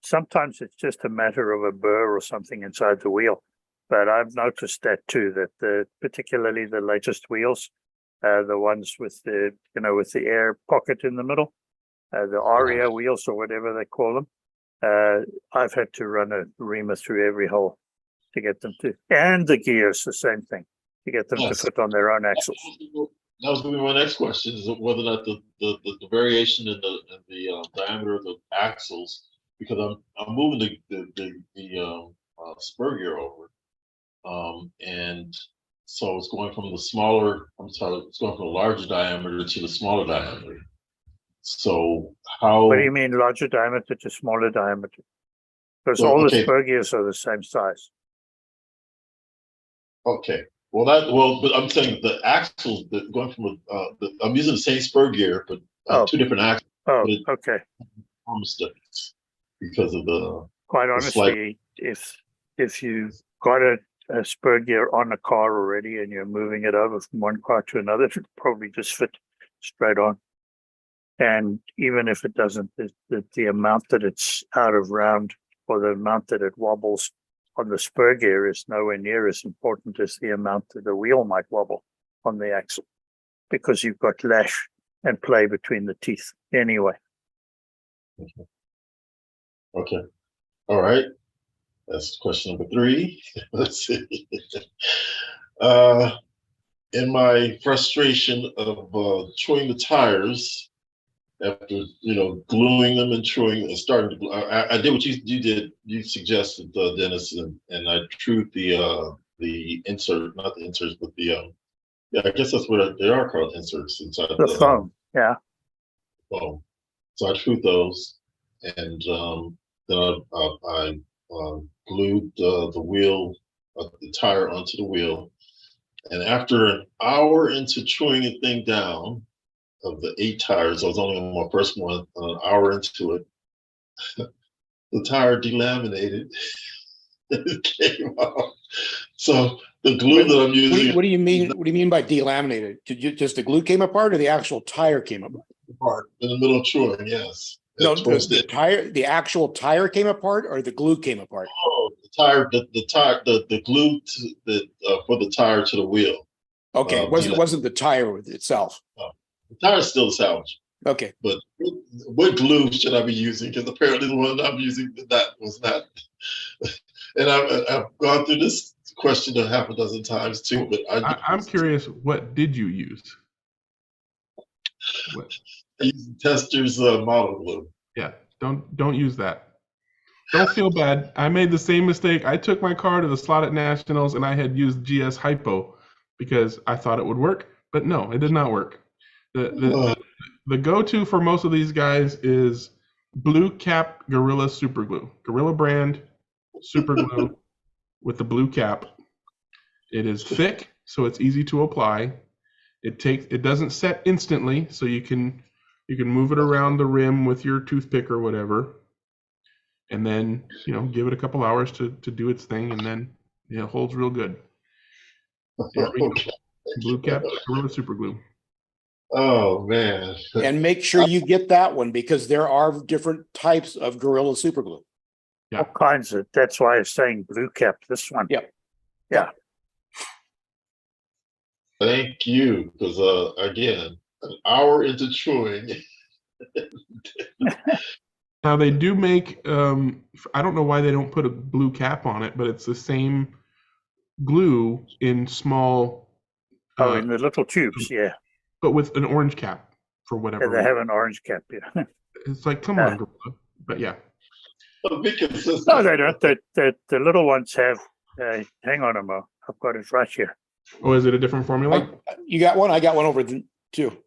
Speaker 6: Sometimes it's just a matter of a burr or something inside the wheel. But I've noticed that too, that particularly the latest wheels, the ones with the air pocket in the middle, the Aria wheels or whatever they call them, I've had to run a reamer through every hole to get them to, and the gears, the same thing, to get them to fit on their own axles.
Speaker 11: That was going to be my next question: is whether or not the variation in the diameter of the axles because I'm moving the spur gear over, and so it's going from the smaller. I'm sorry, it's going from the larger diameter to the smaller diameter. So how?
Speaker 6: What do you mean larger diameter to smaller diameter? Because
Speaker 11: Well,
Speaker 6: all
Speaker 11: okay.
Speaker 6: the spur gears are the same size.
Speaker 11: Okay. Well, but I'm saying the axles that going from I'm using the same spur gear, but two different axles.
Speaker 6: Oh, okay.
Speaker 11: Almost difference because of the.
Speaker 6: Quite
Speaker 11: the
Speaker 6: honestly, if you've got a spur gear on a car already and you're moving it over from one car to another, it probably just fit straight on. And even if it doesn't, the amount that it's out of round or the amount that it wobbles on the spur gear is nowhere near as important as the amount that the wheel might wobble on the axle, because you've got lash and play between the teeth anyway.
Speaker 11: Okay. All right. That's question number 3. Let's see. In my frustration of chewing the tires, after gluing them and chewing and starting to glue, I did what you did. You suggested, Dennis, and I trued the insert, not the inserts, but the I guess that's what they are called, inserts inside
Speaker 6: the foam. Yeah.
Speaker 11: Foam. So I trued those, and then I glued the wheel, the tire onto the wheel, and after an hour into chewing the thing down, of the 8 tires, I was only on my first one, an hour into it, the tire delaminated. It came off. So the glue that I'm using.
Speaker 13: What do you mean? What do you mean by delaminated? Just the glue came apart, or the actual tire came apart?
Speaker 11: In the middle of chewing, yes.
Speaker 13: No, the tire, the actual tire came apart, or the glue came apart?
Speaker 11: Oh, the tire, the glue for the tire to the wheel.
Speaker 13: Okay, it wasn't the tire itself.
Speaker 11: The tire is still salvage.
Speaker 13: Okay.
Speaker 11: But what glue should I be using? Because apparently the one I'm using was not. And I've gone through this question a half a dozen times too. But
Speaker 1: I'm curious, what did you use?
Speaker 11: I used Tester's model glue.
Speaker 1: Yeah, don't use that. Don't feel bad. I made the same mistake. I took my car to the slot at Nationals and I had used GS Hypo because I thought it would work, but no, it did not work. The go-to for most of these guys is Blue Cap Gorilla Super Glue. Gorilla brand super glue with the blue cap. It is thick, so it's easy to apply. It doesn't set instantly, so you can move it around the rim with your toothpick or whatever. And then, give it a couple hours to do its thing, and then it holds real good. Blue Cap Gorilla Super Glue.
Speaker 11: Oh man!
Speaker 13: And make sure you get that one, because there are different types of Gorilla Super Glue.
Speaker 1: Yeah.
Speaker 6: All kinds of. That's why I'm saying blue cap. This one.
Speaker 13: Yep.
Speaker 6: Yeah.
Speaker 11: Thank you, because again, an hour into chewing.
Speaker 1: Now they do make. I don't know why they don't put a blue cap on it, but it's the same glue in small.
Speaker 6: In the little tubes, yeah.
Speaker 1: But with an orange cap for whatever.
Speaker 6: Yeah, they have an orange cap, yeah.
Speaker 1: It's like, come on, Gorilla. But yeah.
Speaker 6: No, they don't. The little ones have. Hang on a moment. I've got it right here.
Speaker 1: Oh, is it a different formula?
Speaker 13: You got one? I got one over too.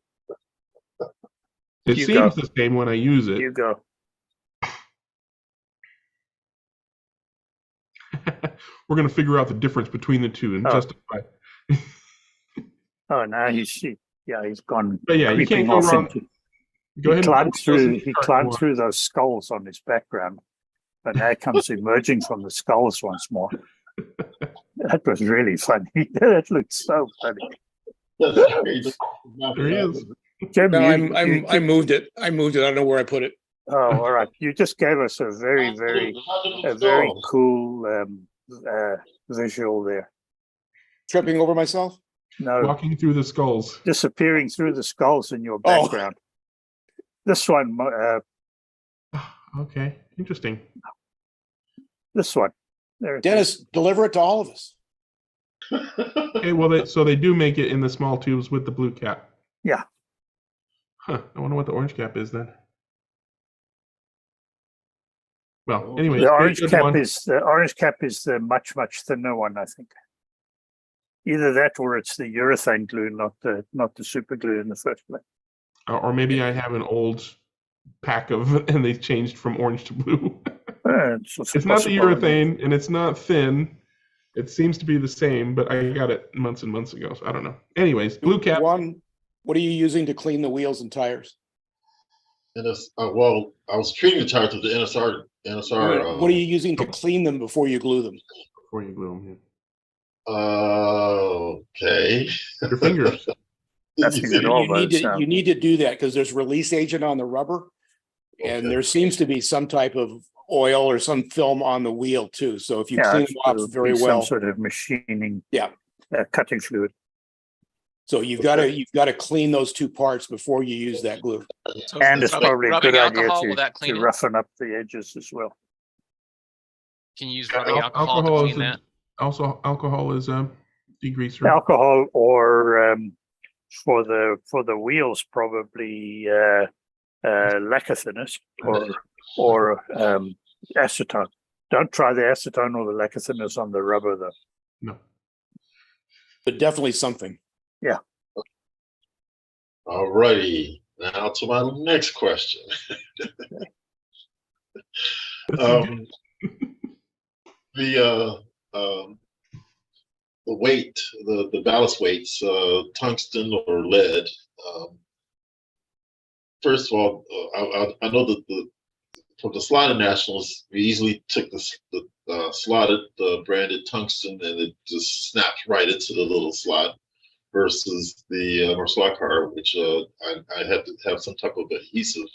Speaker 1: It seems the same when I use it.
Speaker 6: You go.
Speaker 1: We're going to figure out the difference between the two and justify.
Speaker 6: Oh, now he's gone.
Speaker 1: But yeah, you can't go wrong.
Speaker 6: He climbed through those skulls on his background, but now he comes emerging from the skulls once more. That was really funny. That looked so funny.
Speaker 1: There he is.
Speaker 6: Jim,
Speaker 13: no, I moved it. I don't know where I put it.
Speaker 6: Oh, all right. You just gave us a very cool visual there.
Speaker 13: Tripping over myself?
Speaker 6: No.
Speaker 1: Walking through the skulls.
Speaker 6: Disappearing through the skulls in your background. This one.
Speaker 1: Okay, interesting.
Speaker 6: This one. There
Speaker 13: Dennis, deliver it to all of us.
Speaker 1: Okay, well, so they do make it in the small tubes with the blue cap.
Speaker 6: Yeah.
Speaker 1: Huh. I wonder what the orange cap is then. Well, anyway,
Speaker 6: The orange cap is the much thinner one, I think. Either that or it's the urethane glue, not the super glue in the first place.
Speaker 1: or maybe I have an old pack of, and they changed from orange to blue.
Speaker 6: It's
Speaker 1: not the urethane, and it's not thin. It seems to be the same, but I got it months and months ago, so I don't know. Anyways, blue cap.
Speaker 13: What are you using to clean the wheels and tires?
Speaker 11: Well, I was treating the tires with the NSR.
Speaker 13: What are you using to clean them before you glue them?
Speaker 1: Before you glue them,
Speaker 11: okay.
Speaker 1: Your fingers.
Speaker 13: You need to do that because there's release agent on the rubber, and there seems to be some type of oil or some film on the wheel too. So if you clean them off very well,
Speaker 6: some sort of machining, cutting fluid.
Speaker 13: So you've got to clean those two parts before you use that glue.
Speaker 5: So
Speaker 6: And it's probably a good idea
Speaker 5: to
Speaker 6: roughen up the edges as well.
Speaker 5: Can you use rubbing alcohol to clean that?
Speaker 1: Also, alcohol is a degreaser.
Speaker 6: Alcohol, or for the wheels, probably lacquer thinners or acetone. Don't try the acetone or the lacquer thinners on the rubber, though.
Speaker 1: No.
Speaker 13: But definitely something.
Speaker 6: Yeah.
Speaker 11: All righty. Now to my next question. The weight, the ballast weights, tungsten or lead. First of all, I know that for the slotted nationals, we easily took the slotted branded tungsten, and it just snaps right into the little slot. Versus the slot car, which I had to have some type of adhesive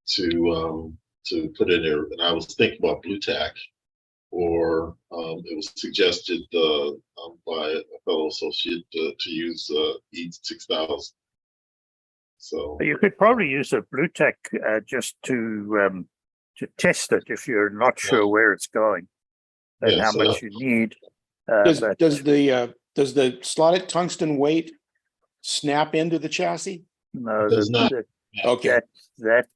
Speaker 11: to put in there. And I was thinking about blue tack, or it was suggested by a fellow associate to use E6000. So
Speaker 6: you could probably use a blue tack just to test it if you're not sure where it's going and how much you need.
Speaker 13: Does the slotted tungsten weight snap into the chassis?
Speaker 6: No,
Speaker 11: it does not.
Speaker 13: Okay.
Speaker 6: That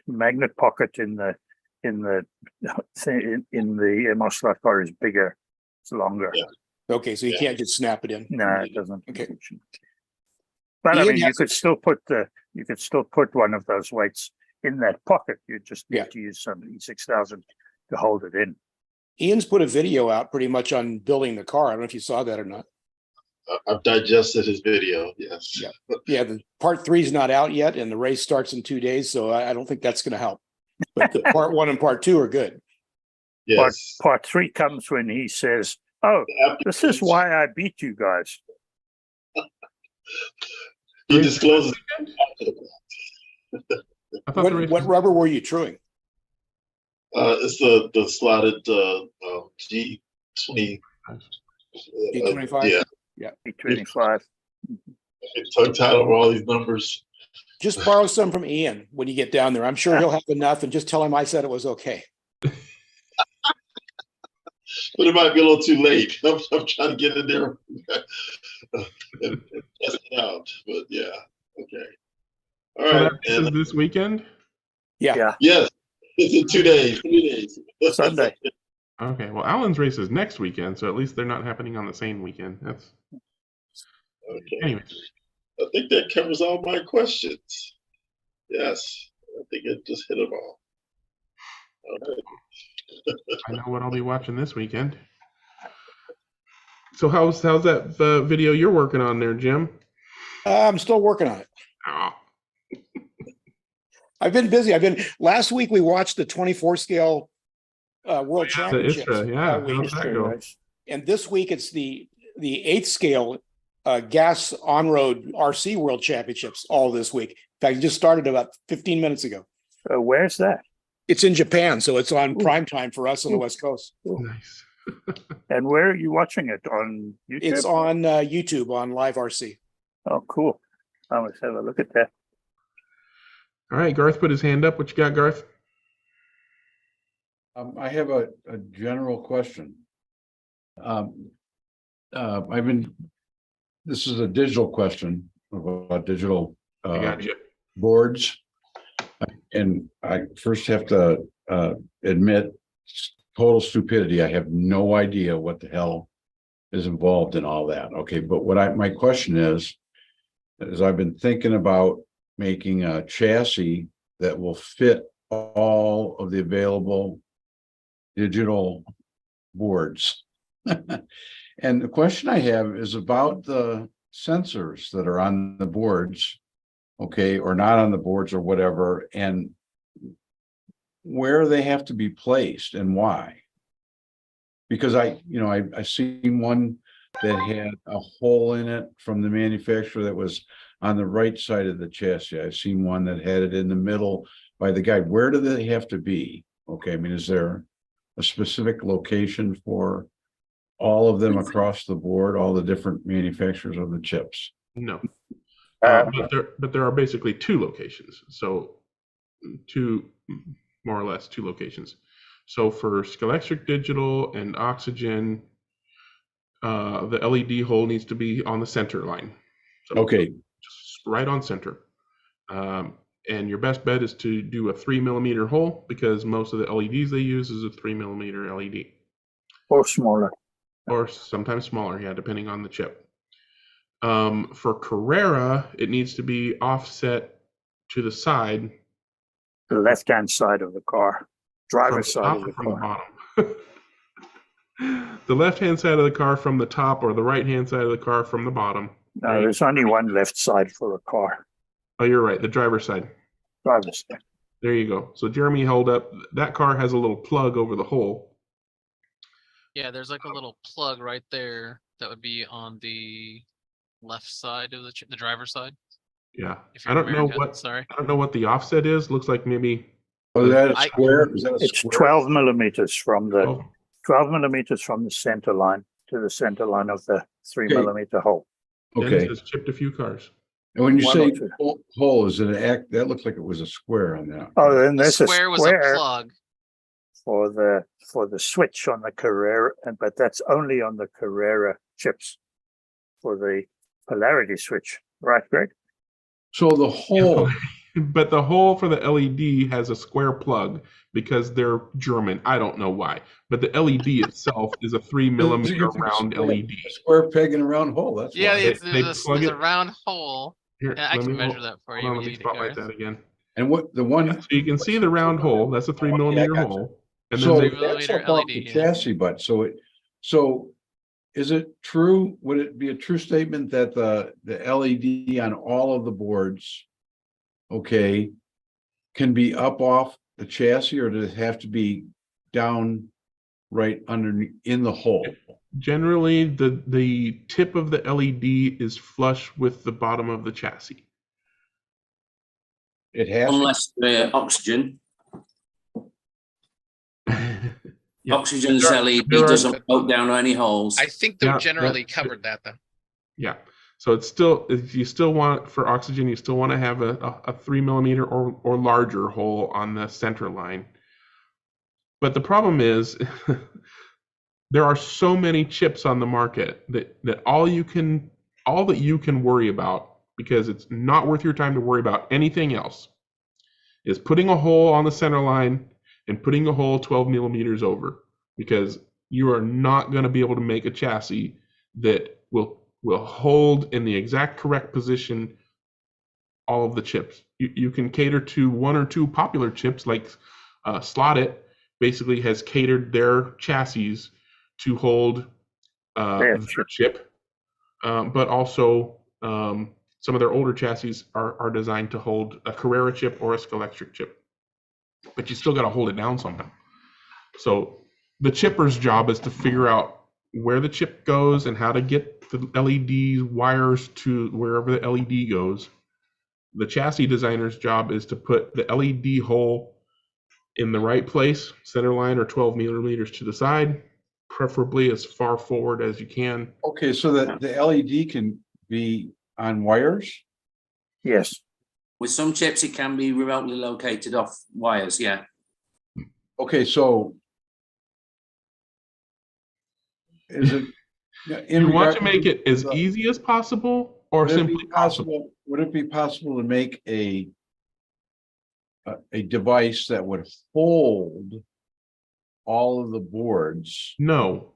Speaker 6: magnet pocket in the MR slot car is bigger. It's longer.
Speaker 11: Yeah.
Speaker 13: Okay, so you can't just snap it in.
Speaker 6: No, it doesn't.
Speaker 13: Okay.
Speaker 6: But I mean, you could still put one of those weights in that pocket. You just need to use some E6000 to hold it in.
Speaker 13: Ian's put a video out pretty much on building the car. I don't know if you saw that or not.
Speaker 11: I've digested his video. Yes.
Speaker 13: Yeah. The part 3 is not out yet, and the race starts in 2 days, so I don't think that's going to help. But the part 1 and part 2 are good.
Speaker 11: Yes.
Speaker 6: Part 3 comes when he says, "Oh, this is why I beat you guys."
Speaker 11: He discloses.
Speaker 13: What rubber were you truing?
Speaker 11: It's the slotted G20.
Speaker 13: G25?
Speaker 6: Yeah. G25.
Speaker 11: Tongue tied over all these numbers.
Speaker 13: Just borrow some from Ian when you get down there. I'm sure he'll have enough, and just tell him I said it was okay.
Speaker 11: But it might be a little too late. I'm trying to get in there and test it out. But yeah, okay. All right.
Speaker 1: So that is this weekend?
Speaker 13: Yeah.
Speaker 11: Yes. It's in 2 days, 3 days.
Speaker 6: Sunday.
Speaker 1: Okay. Well, Alan's race is next weekend, so at least they're not happening on the same weekend. That's
Speaker 11: okay.
Speaker 1: Anyway.
Speaker 11: I think that covers all my questions. Yes. I think it just hit them all. All right.
Speaker 1: I know what I'll be watching this weekend. So how's that video you're working on there, Jim?
Speaker 13: I'm still working on it.
Speaker 1: Oh.
Speaker 13: I've been busy. Last week we watched the 24 scale World Championships.
Speaker 1: How's that go?
Speaker 13: And this week it's the 8th scale gas on-road RC World Championships all this week. In fact, it just started about 15 minutes ago.
Speaker 6: Where's that?
Speaker 13: It's in Japan, so it's on prime time for us on the West Coast.
Speaker 1: Nice.
Speaker 6: And where are you watching it? On YouTube?
Speaker 13: It's on YouTube on Live RC.
Speaker 6: Oh, cool. Let's have a look at that.
Speaker 1: All right, Garth put his hand up. What you got, Garth?
Speaker 14: I have a general question. This is a digital question about digital boards. And I first have to admit total stupidity. I have no idea what the hell is involved in all that. Okay, but my question is I've been thinking about making a chassis that will fit all of the available digital boards. And the question I have is about the sensors that are on the boards, okay, or not on the boards or whatever, and where they have to be placed and why. Because I seen one that had a hole in it from the manufacturer that was on the right side of the chassis. I've seen one that had it in the middle by the guide. Where do they have to be? Okay, I mean, is there a specific location for all of them across the board, all the different manufacturers of the chips?
Speaker 1: No. But there are basically two locations. So more or less two locations. So for Scalextric Digital and Oxygen, the LED hole needs to be on the center line. So
Speaker 14: okay.
Speaker 1: Just right on center. And your best bet is to do a 3mm hole because most of the LEDs they use is a 3mm LED.
Speaker 6: Or smaller.
Speaker 1: Or sometimes smaller, yeah, depending on the chip. For Carrera, it needs to be offset to the side.
Speaker 6: The left-hand side of the car. Driver's side of the
Speaker 1: from
Speaker 6: car.
Speaker 1: The bottom. The left-hand side of the car from the top or the right-hand side of the car from the bottom.
Speaker 6: No, right? There's only one left side for a car.
Speaker 1: Oh, you're right. The driver's side.
Speaker 6: Driver's side.
Speaker 1: There you go. So Jeremy held up. That car has a little plug over the hole.
Speaker 5: Yeah, there's like a little plug right there that would be on the left side of the driver's side.
Speaker 1: Yeah, I don't know what the offset is. Looks like maybe.
Speaker 14: Oh, that is square. Is that a
Speaker 6: it's
Speaker 14: square?
Speaker 6: 12 millimeters from the 12 millimeters from the center line to the center line of the 3mm hole.
Speaker 1: Okay. Dennis has chipped a few cars.
Speaker 14: And when you say hole, is it an act? That looks like it was a square on that.
Speaker 6: Oh, then there's a square
Speaker 5: was a plug
Speaker 6: for the switch on the Carrera, but that's only on the Carrera chips for the polarity switch, right, Greg?
Speaker 14: So the hole,
Speaker 1: but the hole for the LED has a square plug because they're German. I don't know why, but the LED itself is a 3mm round LED.
Speaker 14: A square peg in a round hole. That's
Speaker 5: yeah.
Speaker 14: Why.
Speaker 5: There's a round hole.
Speaker 1: Here,
Speaker 5: yeah, I can measure that for you.
Speaker 1: Let me spotlight that again.
Speaker 14: And what the one?
Speaker 1: So you can see the round hole. That's a 3mm hole.
Speaker 14: And so that's about the chassis, but so is it true? Would it be a true statement that the LED on all of the boards, okay, can be up off the chassis, or does it have to be down right underneath in the hole?
Speaker 1: Generally, the tip of the LED is flush with the bottom of the chassis.
Speaker 14: It has,
Speaker 15: unless the oxygen. Yeah. Oxygen's LED doesn't poke down any holes.
Speaker 16: I think they're generally covered that though.
Speaker 1: Yeah. So it's still, if you still want, for oxygen, you still want to have a 3mm or larger hole on the center line. But the problem is there are so many chips on the market that all that you can worry about, because it's not worth your time to worry about anything else, is putting a hole on the center line and putting a hole 12mm over, because you are not going to be able to make a chassis that will hold in the exact correct position all of the chips. You can cater to one or two popular chips, like Slot It basically has catered their chassis to hold their chip, but also some of their older chassis are designed to hold a Carrera chip or a Scalextric chip. But you still got to hold it down somehow. So the chipper's job is to figure out where the chip goes and how to get the LED wires to wherever the LED goes. The chassis designer's job is to put the LED hole in the right place, center line or 12mm to the side, preferably as far forward as you can.
Speaker 14: Okay, so that the LED can be on wires?
Speaker 6: Yes.
Speaker 15: With some chips, it can be remotely located off wires, yeah.
Speaker 14: Okay, so is it
Speaker 1: you want to make it as easy as possible, or simply possible?
Speaker 14: Would it be possible to make a a device that would hold all of the boards.
Speaker 1: No.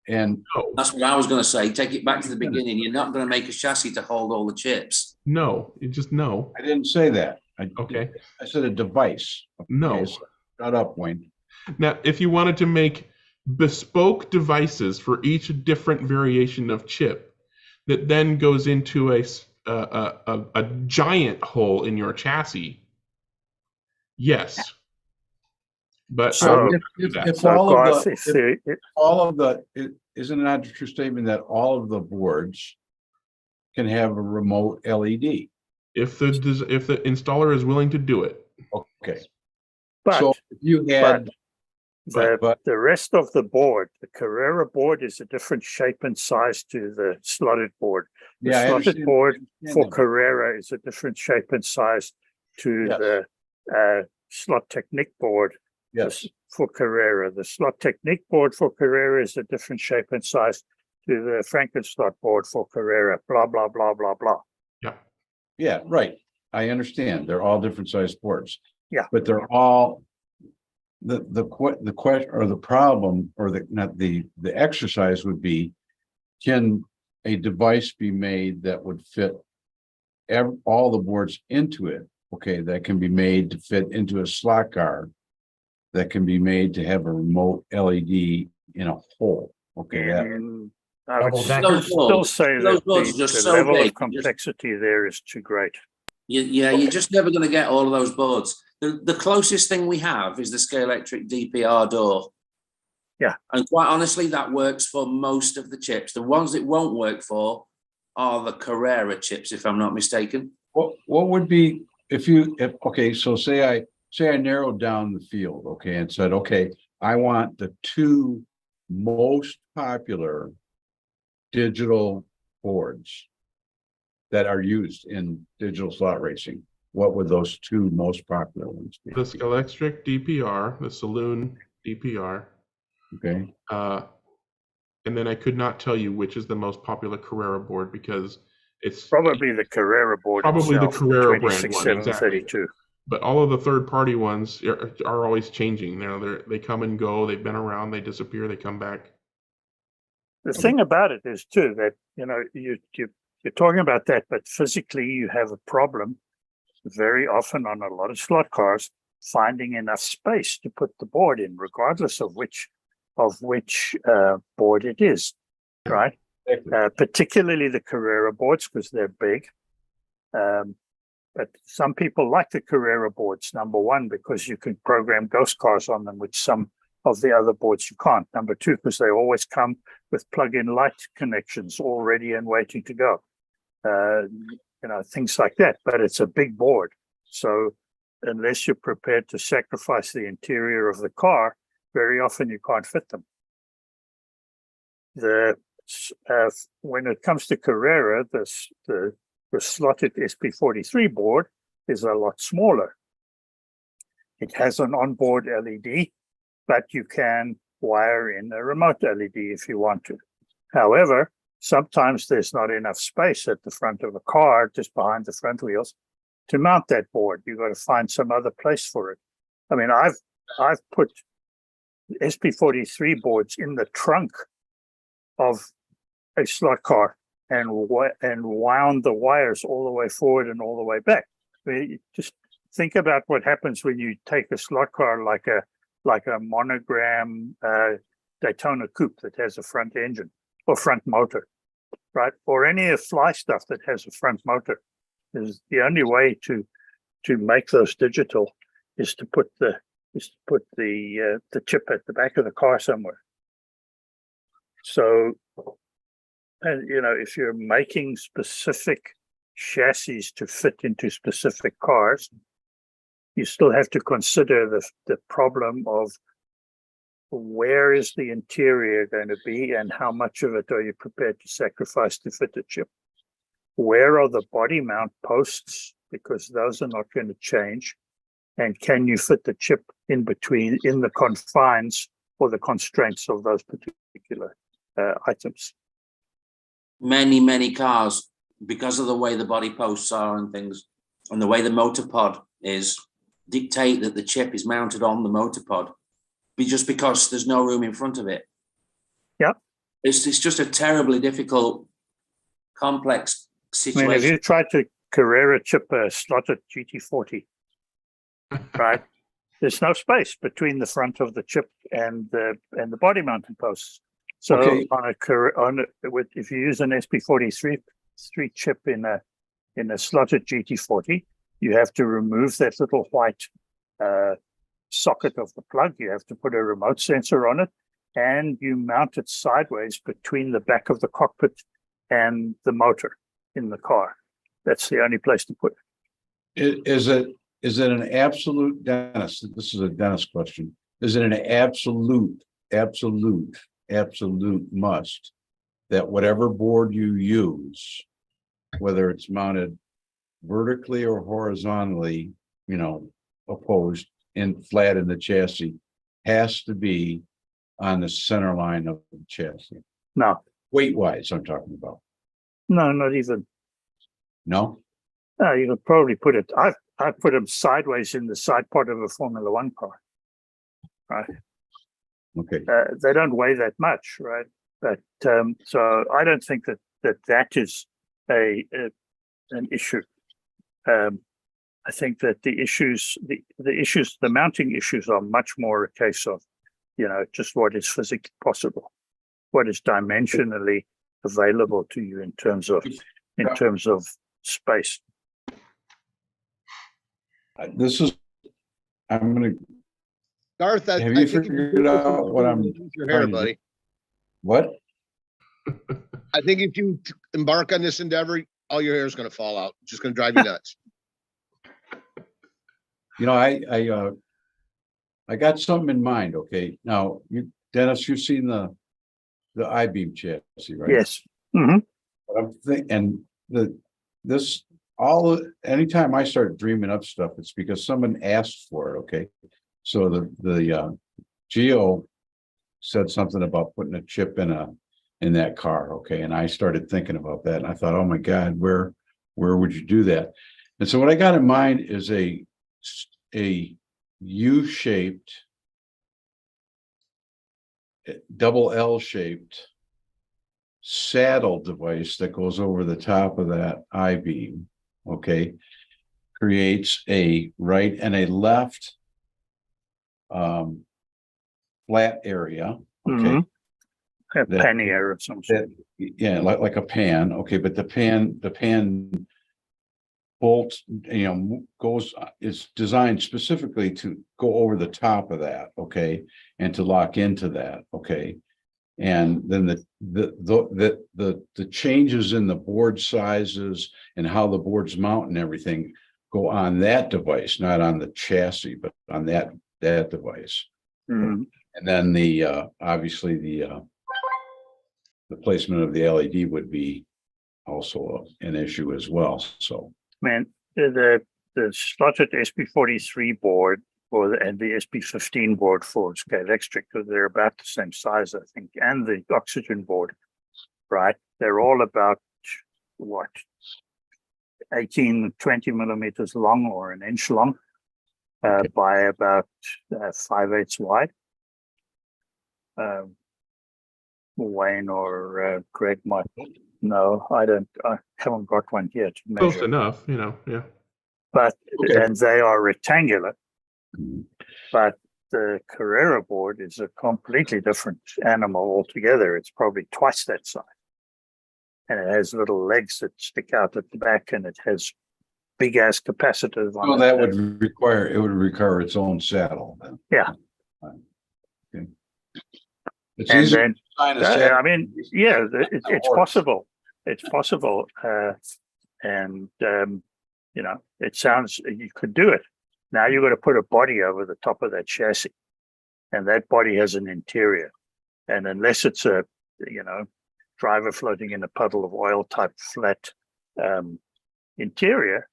Speaker 14: And
Speaker 1: no.
Speaker 15: That's what I was going to say. Take it back to the beginning. You're not going to make a chassis to hold all the chips.
Speaker 1: No, you just no.
Speaker 14: I didn't say that.
Speaker 1: Okay.
Speaker 14: I said a device.
Speaker 1: No.
Speaker 14: Okay, so shut up, Wayne.
Speaker 1: Now, if you wanted to make bespoke devices for each different variation of chip that then goes into a giant hole in your chassis, yes. But
Speaker 14: So if all of the isn't it not a true statement that all of the boards can have a remote LED?
Speaker 1: If the installer is willing to do it.
Speaker 14: Okay.
Speaker 6: But,
Speaker 14: so if you had
Speaker 6: the rest of the board, the Carrera board is a different shape and size to the slotted board. The slotted board for Carrera is a different shape and size to the Slot Technique board for Carrera. The Slot Technique board for Carrera is a different shape and size to the Frankenslot board for Carrera, blah, blah, blah, blah, blah.
Speaker 1: Yeah.
Speaker 14: Yeah, right. I understand. They're all different size boards.
Speaker 6: Yeah.
Speaker 14: But they're all the question or the problem or the exercise would be, can a device be made that would fit all the boards into it? Okay, that can be made to fit into a slot car, that can be made to have a remote LED in a hole. Okay,
Speaker 6: I would still say that the level of complexity there is too great.
Speaker 15: Yeah, you're just never going to get all of those boards. The closest thing we have is the Scalextric DPR door.
Speaker 6: Yeah.
Speaker 15: And quite honestly, that works for most of the chips. The ones it won't work for are the Carrera chips, if I'm not mistaken.
Speaker 14: What would be okay, so say I narrowed down the field, okay, and said, okay, I want the two most popular digital boards that are used in digital slot racing. What would those two most popular ones be?
Speaker 1: The Scalextric DPR, the Saloon DPR.
Speaker 14: Okay.
Speaker 1: And then I could not tell you which is the most popular Carrera board because it's
Speaker 6: probably the Carrera board.
Speaker 1: Probably
Speaker 6: itself,
Speaker 1: the Carrera brand one,
Speaker 6: 26732.
Speaker 1: But all of the third-party ones are always changing. They come and go. They've been around. They disappear. They come back.
Speaker 6: The thing about it is too that you're talking about that, but physically you have a problem very often on a lot of slot cars finding enough space to put the board in, regardless of which board it is, right? Particularly the Carrera boards because they're big. But some people like the Carrera boards, number one, because you can program ghost cars on them, which some of the other boards you can't. Number two, because they always come with plug-in light connections all ready and waiting to go. Things like that. But it's a big board. So unless you're prepared to sacrifice the interior of the car, very often you can't fit them. When it comes to Carrera, the slotted SP43 board is a lot smaller. It has an onboard LED, but you can wire in a remote LED if you want to. However, sometimes there's not enough space at the front of a car, just behind the front wheels, to mount that board. You've got to find some other place for it. I mean, I've put SP43 boards in the trunk of a slot car and wound the wires all the way forward and all the way back. I mean, just think about what happens when you take a slot car like a monogram Daytona coupe that has a front engine or front motor, right? Or any of fly stuff that has a front motor. Is the only way to make those digital is to put the chip at the back of the car somewhere. So, if you're making specific chassis to fit into specific cars, you still have to consider the problem of where is the interior going to be and how much of it are you prepared to sacrifice to fit a chip? Where are the body mount posts? Because those are not going to change. And can you fit the chip in the confines or the constraints of those particular items?
Speaker 15: Many cars, because of the way the body posts are and things, and the way the motor pod is dictate that the chip is mounted on the motor pod, just because there's no room in front of it.
Speaker 6: Yep.
Speaker 15: It's just a terribly difficult, complex
Speaker 6: I
Speaker 15: situation.
Speaker 6: mean, if you try to Carrera chip a slotted GT40, right? There's no space between the front of the chip and the body mounting posts. So
Speaker 14: Okay.
Speaker 6: if you use an SP43 chip in a slotted GT40, you have to remove that little white socket of the plug. You have to put a remote sensor on it, and you mount it sideways between the back of the cockpit and the motor in the car. That's the only place to put it.
Speaker 14: Is it an absolute, Dennis? This is a Dennis question. Is it an absolute must that whatever board you use, whether it's mounted vertically or horizontally, opposed and flat in the chassis, has to be on the center line of the chassis?
Speaker 6: No.
Speaker 14: Weight-wise, I'm talking about.
Speaker 6: No, not even.
Speaker 14: No?
Speaker 6: No, you could probably put it. I put them sideways in the side part of a Formula One car. Right.
Speaker 14: Okay.
Speaker 6: They don't weigh that much, right? But so I don't think that is an issue. I think that the mounting issues are much more a case of, just what is physically possible, what is dimensionally available to you in terms of space.
Speaker 14: I'm going to.
Speaker 10: Garth,
Speaker 14: Have you figured out what I'm
Speaker 10: your hair,
Speaker 14: trying to
Speaker 10: buddy?
Speaker 14: do? What?
Speaker 10: I think if you embark on this endeavor, all your hair is going to fall out. It's just going to drive you nuts.
Speaker 14: I got something in mind. Okay, now Dennis, you've seen the I-beam chassis, right?
Speaker 6: Yes. Mm-hmm.
Speaker 14: Anytime I start dreaming up stuff, it's because someone asked for it. Okay, so the Geo said something about putting a chip in that car. Okay, and I started thinking about that, and I thought, oh my God, where would you do that? And so what I got in mind is a U-shaped, double L-shaped saddle device that goes over the top of that I-beam. Okay, creates a right and a left flat area. Okay.
Speaker 6: Mm-hmm. A pannier of some sort.
Speaker 14: Yeah, like a pan. Okay, but the pan bolt, is designed specifically to go over the top of that. Okay, and to lock into that. Okay, and then the changes in the board sizes and how the boards mount and everything go on that device, not on the chassis, but on that device.
Speaker 6: Mm-hmm.
Speaker 14: And then obviously the placement of the LED would be also an issue as well. So,
Speaker 6: man, the slotted SP43 board and the SP15 board for Scale Electric, because they're about the same size, I think, and the oxygen board, right? They're all about 18, 20 millimeters long or an inch long, by about 5/8 wide. Wayne or Greg might know. I haven't got one here to measure.
Speaker 1: Close enough, yeah.
Speaker 6: But and they are rectangular. But the Carrera board is a completely different animal altogether. It's probably twice that size. And it has little legs that stick out at the back, and it has big ass capacitors on it.
Speaker 14: that would require its own saddle then.
Speaker 6: Yeah.
Speaker 14: Okay. It's
Speaker 6: And
Speaker 14: easier
Speaker 6: then,
Speaker 14: to design a saddle.
Speaker 6: I mean, yeah, it's possible. It's possible. It sounds, you could do it. Now you've got to put a body over the top of that chassis, and that body has an interior. And unless it's a, driver floating in a puddle of oil type flat interior,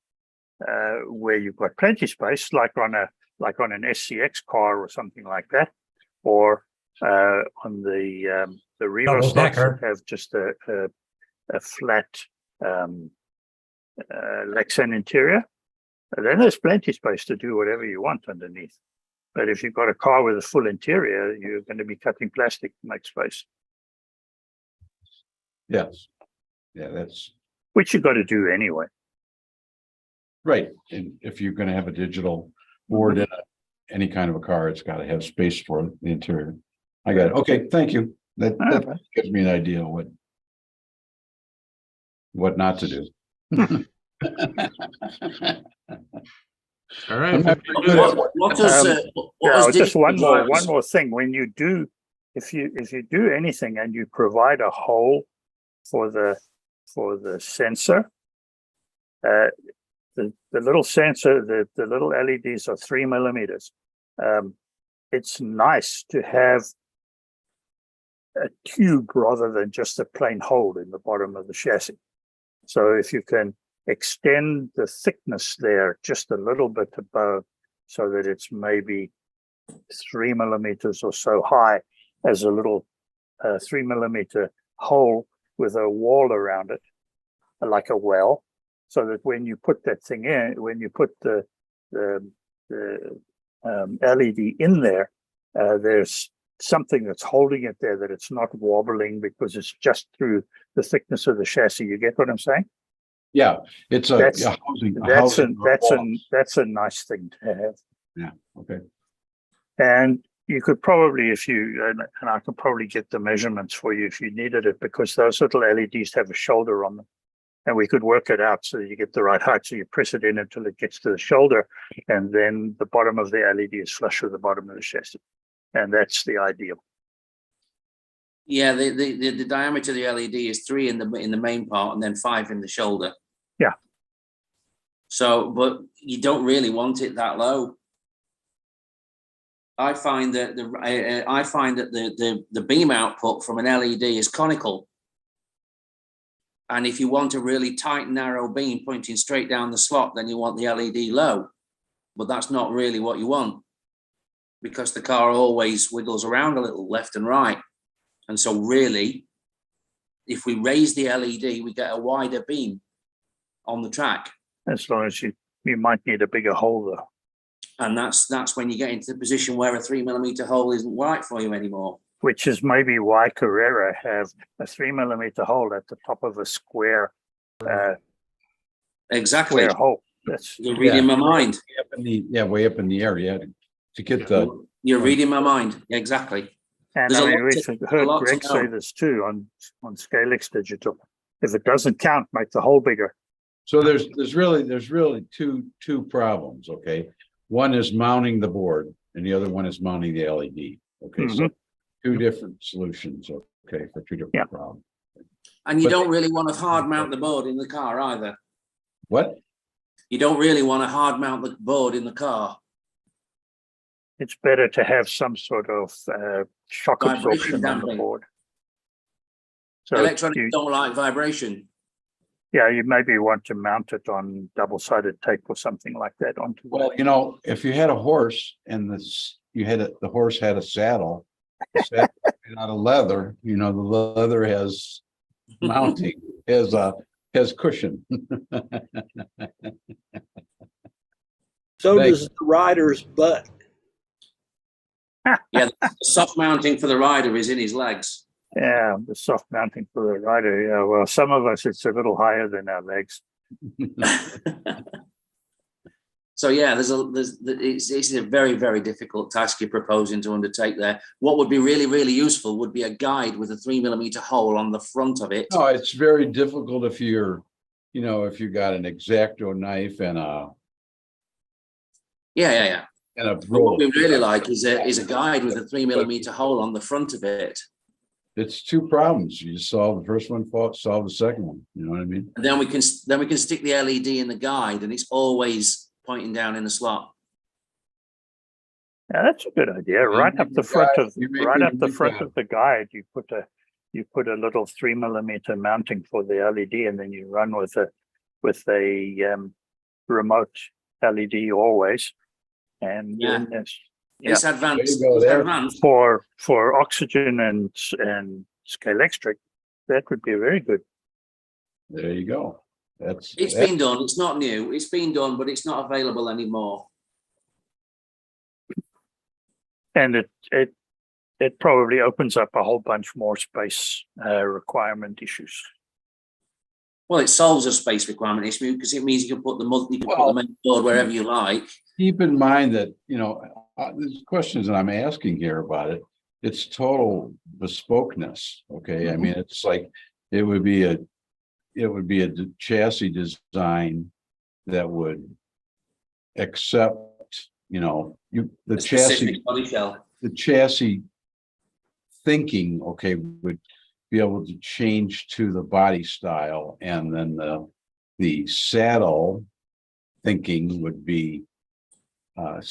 Speaker 6: where you've got plenty of space, like on an SCX car or something like that, or on the Revo stocks that have just a flat Lexan interior, And then there's plenty of space to do whatever you want underneath. But if you've got a car with a full interior, you're going to be cutting plastic to make space.
Speaker 14: Yes. Yeah, that's
Speaker 6: which you got to do anyway.
Speaker 14: right. And if you're going to have a digital board in any kind of a car, it's got to have space for the interior. I got it. Okay, thank you. That gives me an idea of what not to do.
Speaker 1: All right.
Speaker 6: Just one more thing. When you do, if you do anything and you provide a hole for the sensor, the little sensor, the little LEDs are 3 millimeters. It's nice to have a tube rather than just a plain hole in the bottom of the chassis. So if you can extend the thickness there just a little bit above, so that it's maybe 3 millimeters or so high, as a little 3 millimeter hole with a wall around it, like a well, so that when you put that thing in, when you put the LED in there, there's something that's holding it there, that it's not wobbling because it's just through the thickness of the chassis. You get what I'm saying?
Speaker 14: Yeah, it's
Speaker 6: that's
Speaker 14: a housing.
Speaker 6: That's a nice thing to have.
Speaker 14: Yeah. Okay.
Speaker 6: And you could probably, if you and I could probably get the measurements for you if you needed it, because those little LEDs have a shoulder on them, and we could work it out so that you get the right height. So you press it in until it gets to the shoulder, and then the bottom of the LED is flush with the bottom of the chassis, and that's the ideal.
Speaker 15: Yeah, the diameter of the LED is 3 in the main part and then 5 in the shoulder.
Speaker 6: Yeah.
Speaker 15: So, but you don't really want it that low. I find that the beam output from an LED is conical, and if you want a really tight, narrow beam pointing straight down the slot, then you want the LED low. But that's not really what you want, because the car always wiggles around a little left and right. And so really, if we raise the LED, we get a wider beam on the track.
Speaker 6: As long as you might need a bigger hole though.
Speaker 15: And that's when you get into the position where a 3 millimeter hole isn't right for you anymore.
Speaker 6: Which is maybe why Carrera have a 3 millimeter hole at the top of a square.
Speaker 15: Exactly.
Speaker 6: Square hole.
Speaker 15: You're reading my mind.
Speaker 14: Way up in the air, yeah. To get the.
Speaker 15: You're reading my mind. Exactly.
Speaker 6: And I mean, we've heard Greg say this too on Scalex Digital. If it doesn't count, make the hole bigger.
Speaker 14: So there's really two problems. Okay, one is mounting the board, and the other one is mounting the LED. Okay, so two different solutions. Okay, for two different problems.
Speaker 15: And you don't really want to hard mount the board in the car either.
Speaker 14: What?
Speaker 15: You don't really want to hard mount the board in the car.
Speaker 6: It's better to have some sort of shock absorption on the board.
Speaker 15: So electronics don't like vibration.
Speaker 6: Yeah, you maybe want to mount it on double-sided tape or something like that onto.
Speaker 14: Well, if you had a horse and the horse had a saddle, out of leather, the leather has mounting, has cushion.
Speaker 9: So does the rider's butt.
Speaker 15: Yeah, the soft mounting for the rider is in his legs.
Speaker 6: Yeah, the soft mounting for the rider. Yeah, well, some of us, it's a little higher than our legs.
Speaker 15: So yeah, it's a very, very difficult task you're proposing to undertake there. What would be really, really useful would be a guide with a 3 millimeter hole on the front of it.
Speaker 14: No, it's very difficult if you're, if you got an X-Acto knife and a.
Speaker 15: Yeah.
Speaker 14: And
Speaker 15: what we really like is a guide with a 3 millimeter hole on the front of it.
Speaker 14: It's two problems. You solve the first one, solve the second one. You know what I mean?
Speaker 15: And then we can stick the LED in the guide, and it's always pointing down in the slot.
Speaker 6: Yeah, that's a good idea. Right up the front of the guide, you put a little 3 millimeter mounting for the LED, and then you run with a remote LED always. And
Speaker 15: it's advanced.
Speaker 6: For oxygen and Scalex, that would be very good.
Speaker 14: There you go.
Speaker 15: It's been done. It's not new. It's been done, but it's not available anymore.
Speaker 6: And it probably opens up a whole bunch more space requirement issues.
Speaker 15: Well, it solves a space requirement issue because it means you can put the put the main board wherever you like.
Speaker 14: Keep in mind that, there's questions that I'm asking here about it. It's total bespokeness. Okay. I mean, it's like, it would be a chassis design that would accept, the chassis thinking, okay, would be able to change to the body style, and then the saddle thinking would be on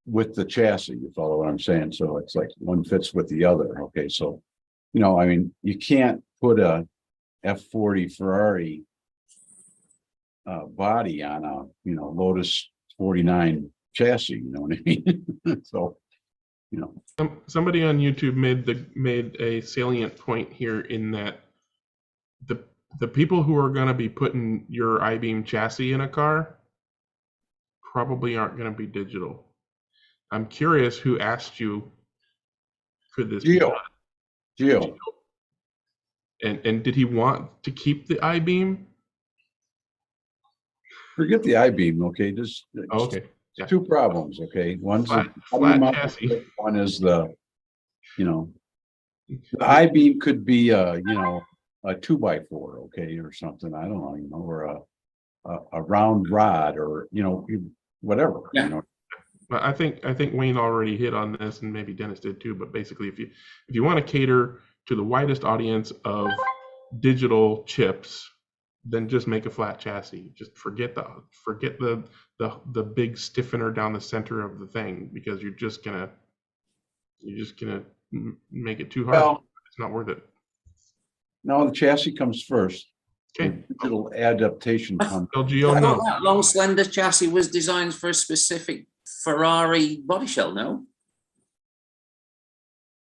Speaker 14: with the chassis. You follow what I'm saying? So it's like one fits with the other. Okay, so I mean, you can't put a F40 Ferrari body on a Lotus 49 chassis. You know what I mean? So
Speaker 1: somebody on YouTube made a salient point here, in that the people who are going to be putting your I-beam chassis in a car probably aren't going to be digital. I'm curious who asked you, could this be done?
Speaker 14: Gio.
Speaker 1: And did he want to keep the I-beam?
Speaker 14: Forget the I-beam, okay? Just
Speaker 1: okay. Yeah.
Speaker 14: Two problems, okay? One's
Speaker 1: flat chassis.
Speaker 14: One is the I-beam could be a 2x4, okay, or something. I don't know, or a round rod, or whatever.
Speaker 15: Yeah.
Speaker 1: I think Wayne already hit on this, and maybe Dennis did too. But basically, if you want to cater to the widest audience of digital chips, then just make a flat chassis. Just forget the big stiffener down the center of the thing, because you're just gonna make it too hard.
Speaker 14: Well,
Speaker 1: it's not worth it.
Speaker 14: No, the chassis comes first.
Speaker 1: Okay.
Speaker 14: The digital adaptation comes.
Speaker 1: LGO, no.
Speaker 15: That long slender chassis was designed for a specific Ferrari body shell, no?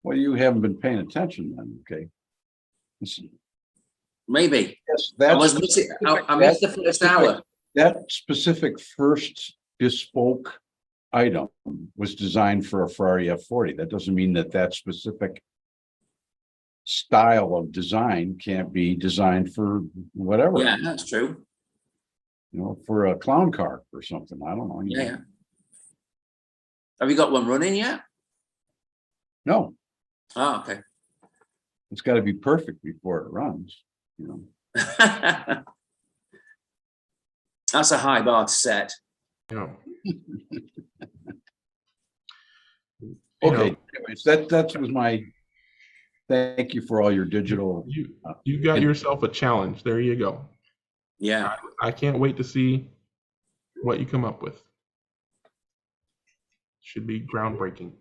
Speaker 14: Well, you haven't been paying attention then, okay?
Speaker 15: Maybe.
Speaker 14: Yes,
Speaker 15: I missed the first hour.
Speaker 14: That specific first bespoke item was designed for a Ferrari F40. That doesn't mean that specific style of design can't be designed for whatever.
Speaker 15: Yeah, that's true.
Speaker 14: For a clown car or something. I don't know.
Speaker 15: Yeah. Have you got one running yet?
Speaker 14: No.
Speaker 15: Oh, okay.
Speaker 14: It's got to be perfect before it runs.
Speaker 15: That's a high bar to set.
Speaker 1: Yeah.
Speaker 14: Okay. Anyways, that was my thank you for all your digital.
Speaker 1: You got yourself a challenge. There you go.
Speaker 15: Yeah.
Speaker 1: I can't wait to see what you come up with. Should be groundbreaking.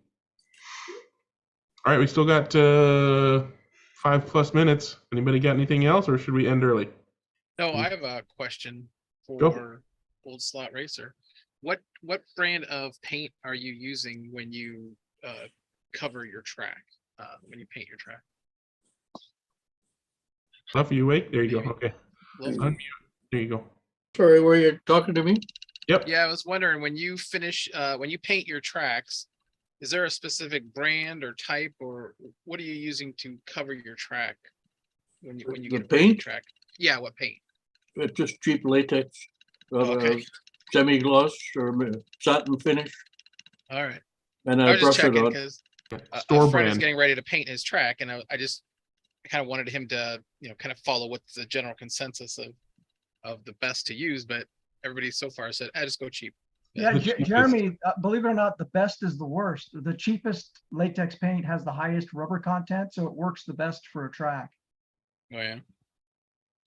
Speaker 1: All right, we still got 5+ minutes. Anybody got anything else, or should we end early?
Speaker 16: No, I have a question for Old Slot Racer. What brand of paint are you using when you cover your track? When you paint your track?
Speaker 1: Left, are you awake? There you go. Okay. Unmute. There you go.
Speaker 10: Sorry, were you talking to me?
Speaker 1: Yep.
Speaker 16: Yeah, I was wondering, when you finish, when you paint your tracks, is there a specific brand or type, or what are you using to cover your track when you
Speaker 10: The
Speaker 16: get a
Speaker 10: paint?
Speaker 16: track? Yeah, what paint?
Speaker 10: It's just cheap latex,
Speaker 16: Okay.
Speaker 10: semi-gloss or satin finish,
Speaker 16: All right.
Speaker 10: and
Speaker 16: I
Speaker 10: I
Speaker 16: was just
Speaker 10: brush it
Speaker 16: checking
Speaker 10: on.
Speaker 16: because a
Speaker 1: Store
Speaker 16: friend is
Speaker 1: brand.
Speaker 16: getting ready to paint his track, and I kind of wanted him to, kind of follow what's the general consensus of the best to use, but everybody so far said, just go cheap.
Speaker 3: Yeah,
Speaker 1: The cheapest.
Speaker 3: Jeremy, believe it or not, the best is the worst. The cheapest latex paint has the highest rubber content, so it works the best for a track.
Speaker 16: Oh yeah.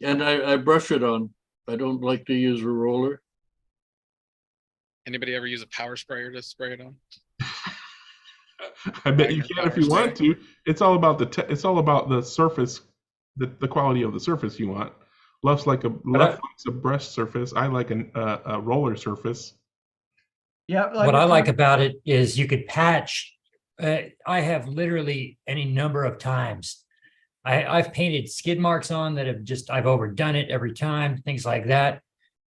Speaker 10: And I brush it on. I don't like to use a roller.
Speaker 16: Anybody ever use a power sprayer to spray it on?
Speaker 1: I bet you can if you want to. It's all about the surface, the quality of the surface you want. Left likes a brush surface. I like a roller surface.
Speaker 3: Yeah.
Speaker 7: What I like about it is you could patch. I have literally any number of times I've painted skid marks on that have just, I've overdone it every time, things like that.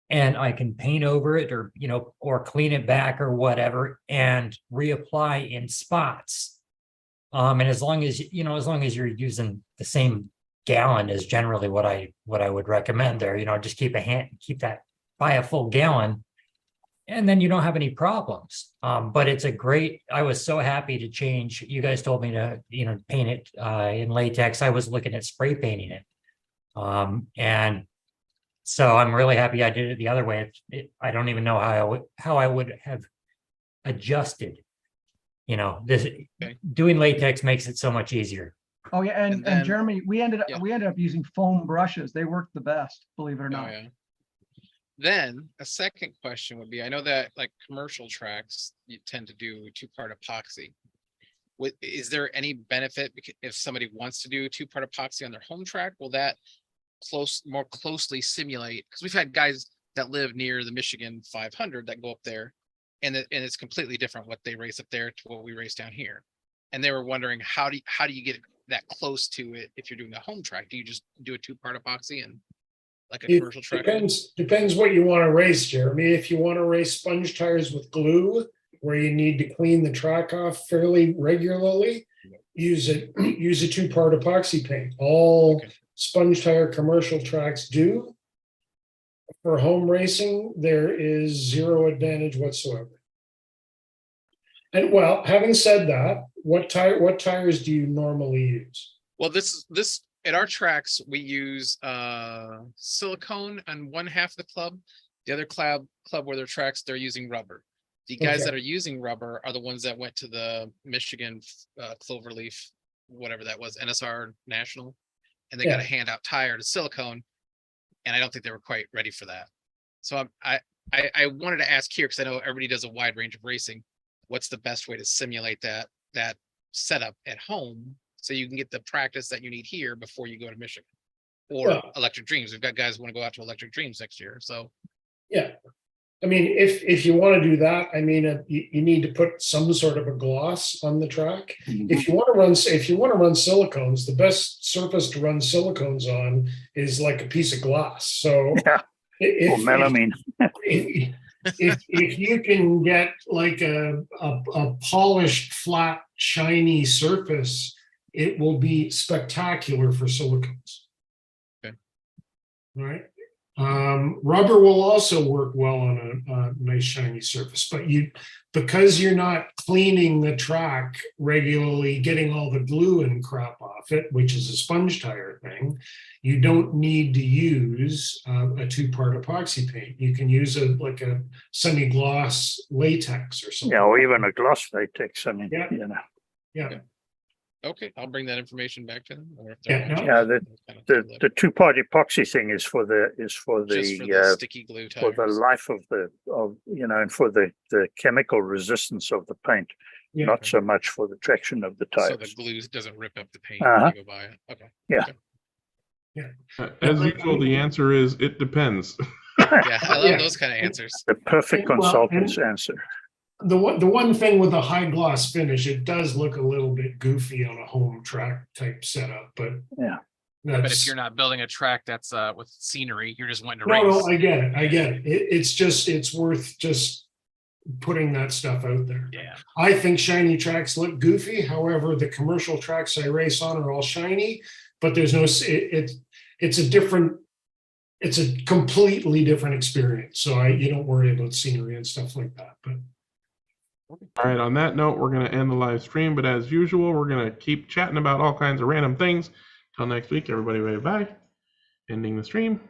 Speaker 7: And I can paint over it or, or clean it back or whatever and reapply in spots. And as long as, as long as you're using the same gallon is generally what I would recommend there, just keep that by a full gallon. And then you don't have any problems. But it's I was so happy to change. You guys told me to, paint it in latex. I was looking at spray painting it. And so I'm really happy I did it the other way. I don't even know how I would have adjusted. Doing latex makes it so much easier.
Speaker 3: Oh yeah, and
Speaker 16: then-
Speaker 3: Jeremy, we ended up using foam brushes. They worked the best, believe it or not.
Speaker 16: yeah. Then a second question would be, I know that like commercial tracks, you tend to do two-part epoxy. Is there any benefit if somebody wants to do two-part epoxy on their home track? Will that more closely simulate? Because we've had guys that live near the Michigan 500 that go up there, and it's completely different what they race up there to what we race down here. And they were wondering how do you get that close to it if you're doing a home track? Do you just do a two-part epoxy and like a commercial track?
Speaker 17: Depends what you want to race, Jeremy. If you want to race sponge tires with glue, where you need to clean the track off fairly regularly, use a two-part epoxy paint. All sponge tire commercial tracks do. For home racing, there is zero advantage whatsoever. And well, having said that, what tires do you normally use?
Speaker 16: Well, this at our tracks, we use silicone on one half of the club. The other club where their tracks, they're using rubber. The guys that are using rubber are the ones that went to the Michigan Cloverleaf, whatever that was, NSR National, and they got a handout tire to silicone, and I don't think they were quite ready for that. So I wanted to ask here, because I know everybody does a wide range of racing. What's the best way to simulate that setup at home so you can get the practice that you need here before you go to Michigan or Electric Dreams? We've got guys who want to go out to Electric Dreams next year. So
Speaker 17: yeah, I mean, if you want to do that, I mean, you need to put some sort of a gloss on the track. If you want to run silicones, the best surface to run silicones on is like a piece of glass. So
Speaker 6: or melamine.
Speaker 17: If you can get like a polished, flat, shiny surface, it will be spectacular for silicones.
Speaker 16: Okay.
Speaker 17: Right. Rubber will also work well on a nice shiny surface, but because you're not cleaning the track regularly, getting all the glue and crap off it, which is a sponge tire thing, you don't need to use a two-part epoxy paint. You can use a semi-gloss latex or something.
Speaker 6: Yeah, or even a gloss latex. I mean,
Speaker 17: Yeah.
Speaker 16: Okay, I'll bring that information back to them. Or if
Speaker 6: the two-part epoxy thing is for the
Speaker 16: sticky glue tires.
Speaker 6: for the life of and for the chemical resistance of the paint, not so much for the traction of the tires.
Speaker 16: So the glue doesn't rip up the paint when you go by it. Okay.
Speaker 6: Yeah.
Speaker 16: Okay.
Speaker 1: As usual, the answer is it depends.
Speaker 16: Yeah, I love those kind of answers.
Speaker 6: The perfect consultant's answer.
Speaker 17: The one thing with a high gloss finish, it does look a little bit goofy on a home track type setup, but
Speaker 16: But if you're not building a track that's with scenery, you're just wanting to
Speaker 17: no,
Speaker 16: race.
Speaker 17: I get it. It's worth just putting that stuff out there.
Speaker 16: Yeah.
Speaker 17: I think shiny tracks look goofy. However, the commercial tracks I race on are all shiny, but there's no, it's a completely different experience. So you don't worry about scenery and stuff like that, but.
Speaker 1: All right, on that note, we're going to end the live stream, but as usual, we're going to keep chatting about all kinds of random things. Till next week, everybody, bye. Ending the stream.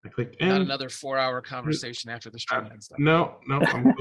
Speaker 1: I clicked end.
Speaker 16: Not another 4-hour conversation after the stream ends.
Speaker 1: No, I'm close.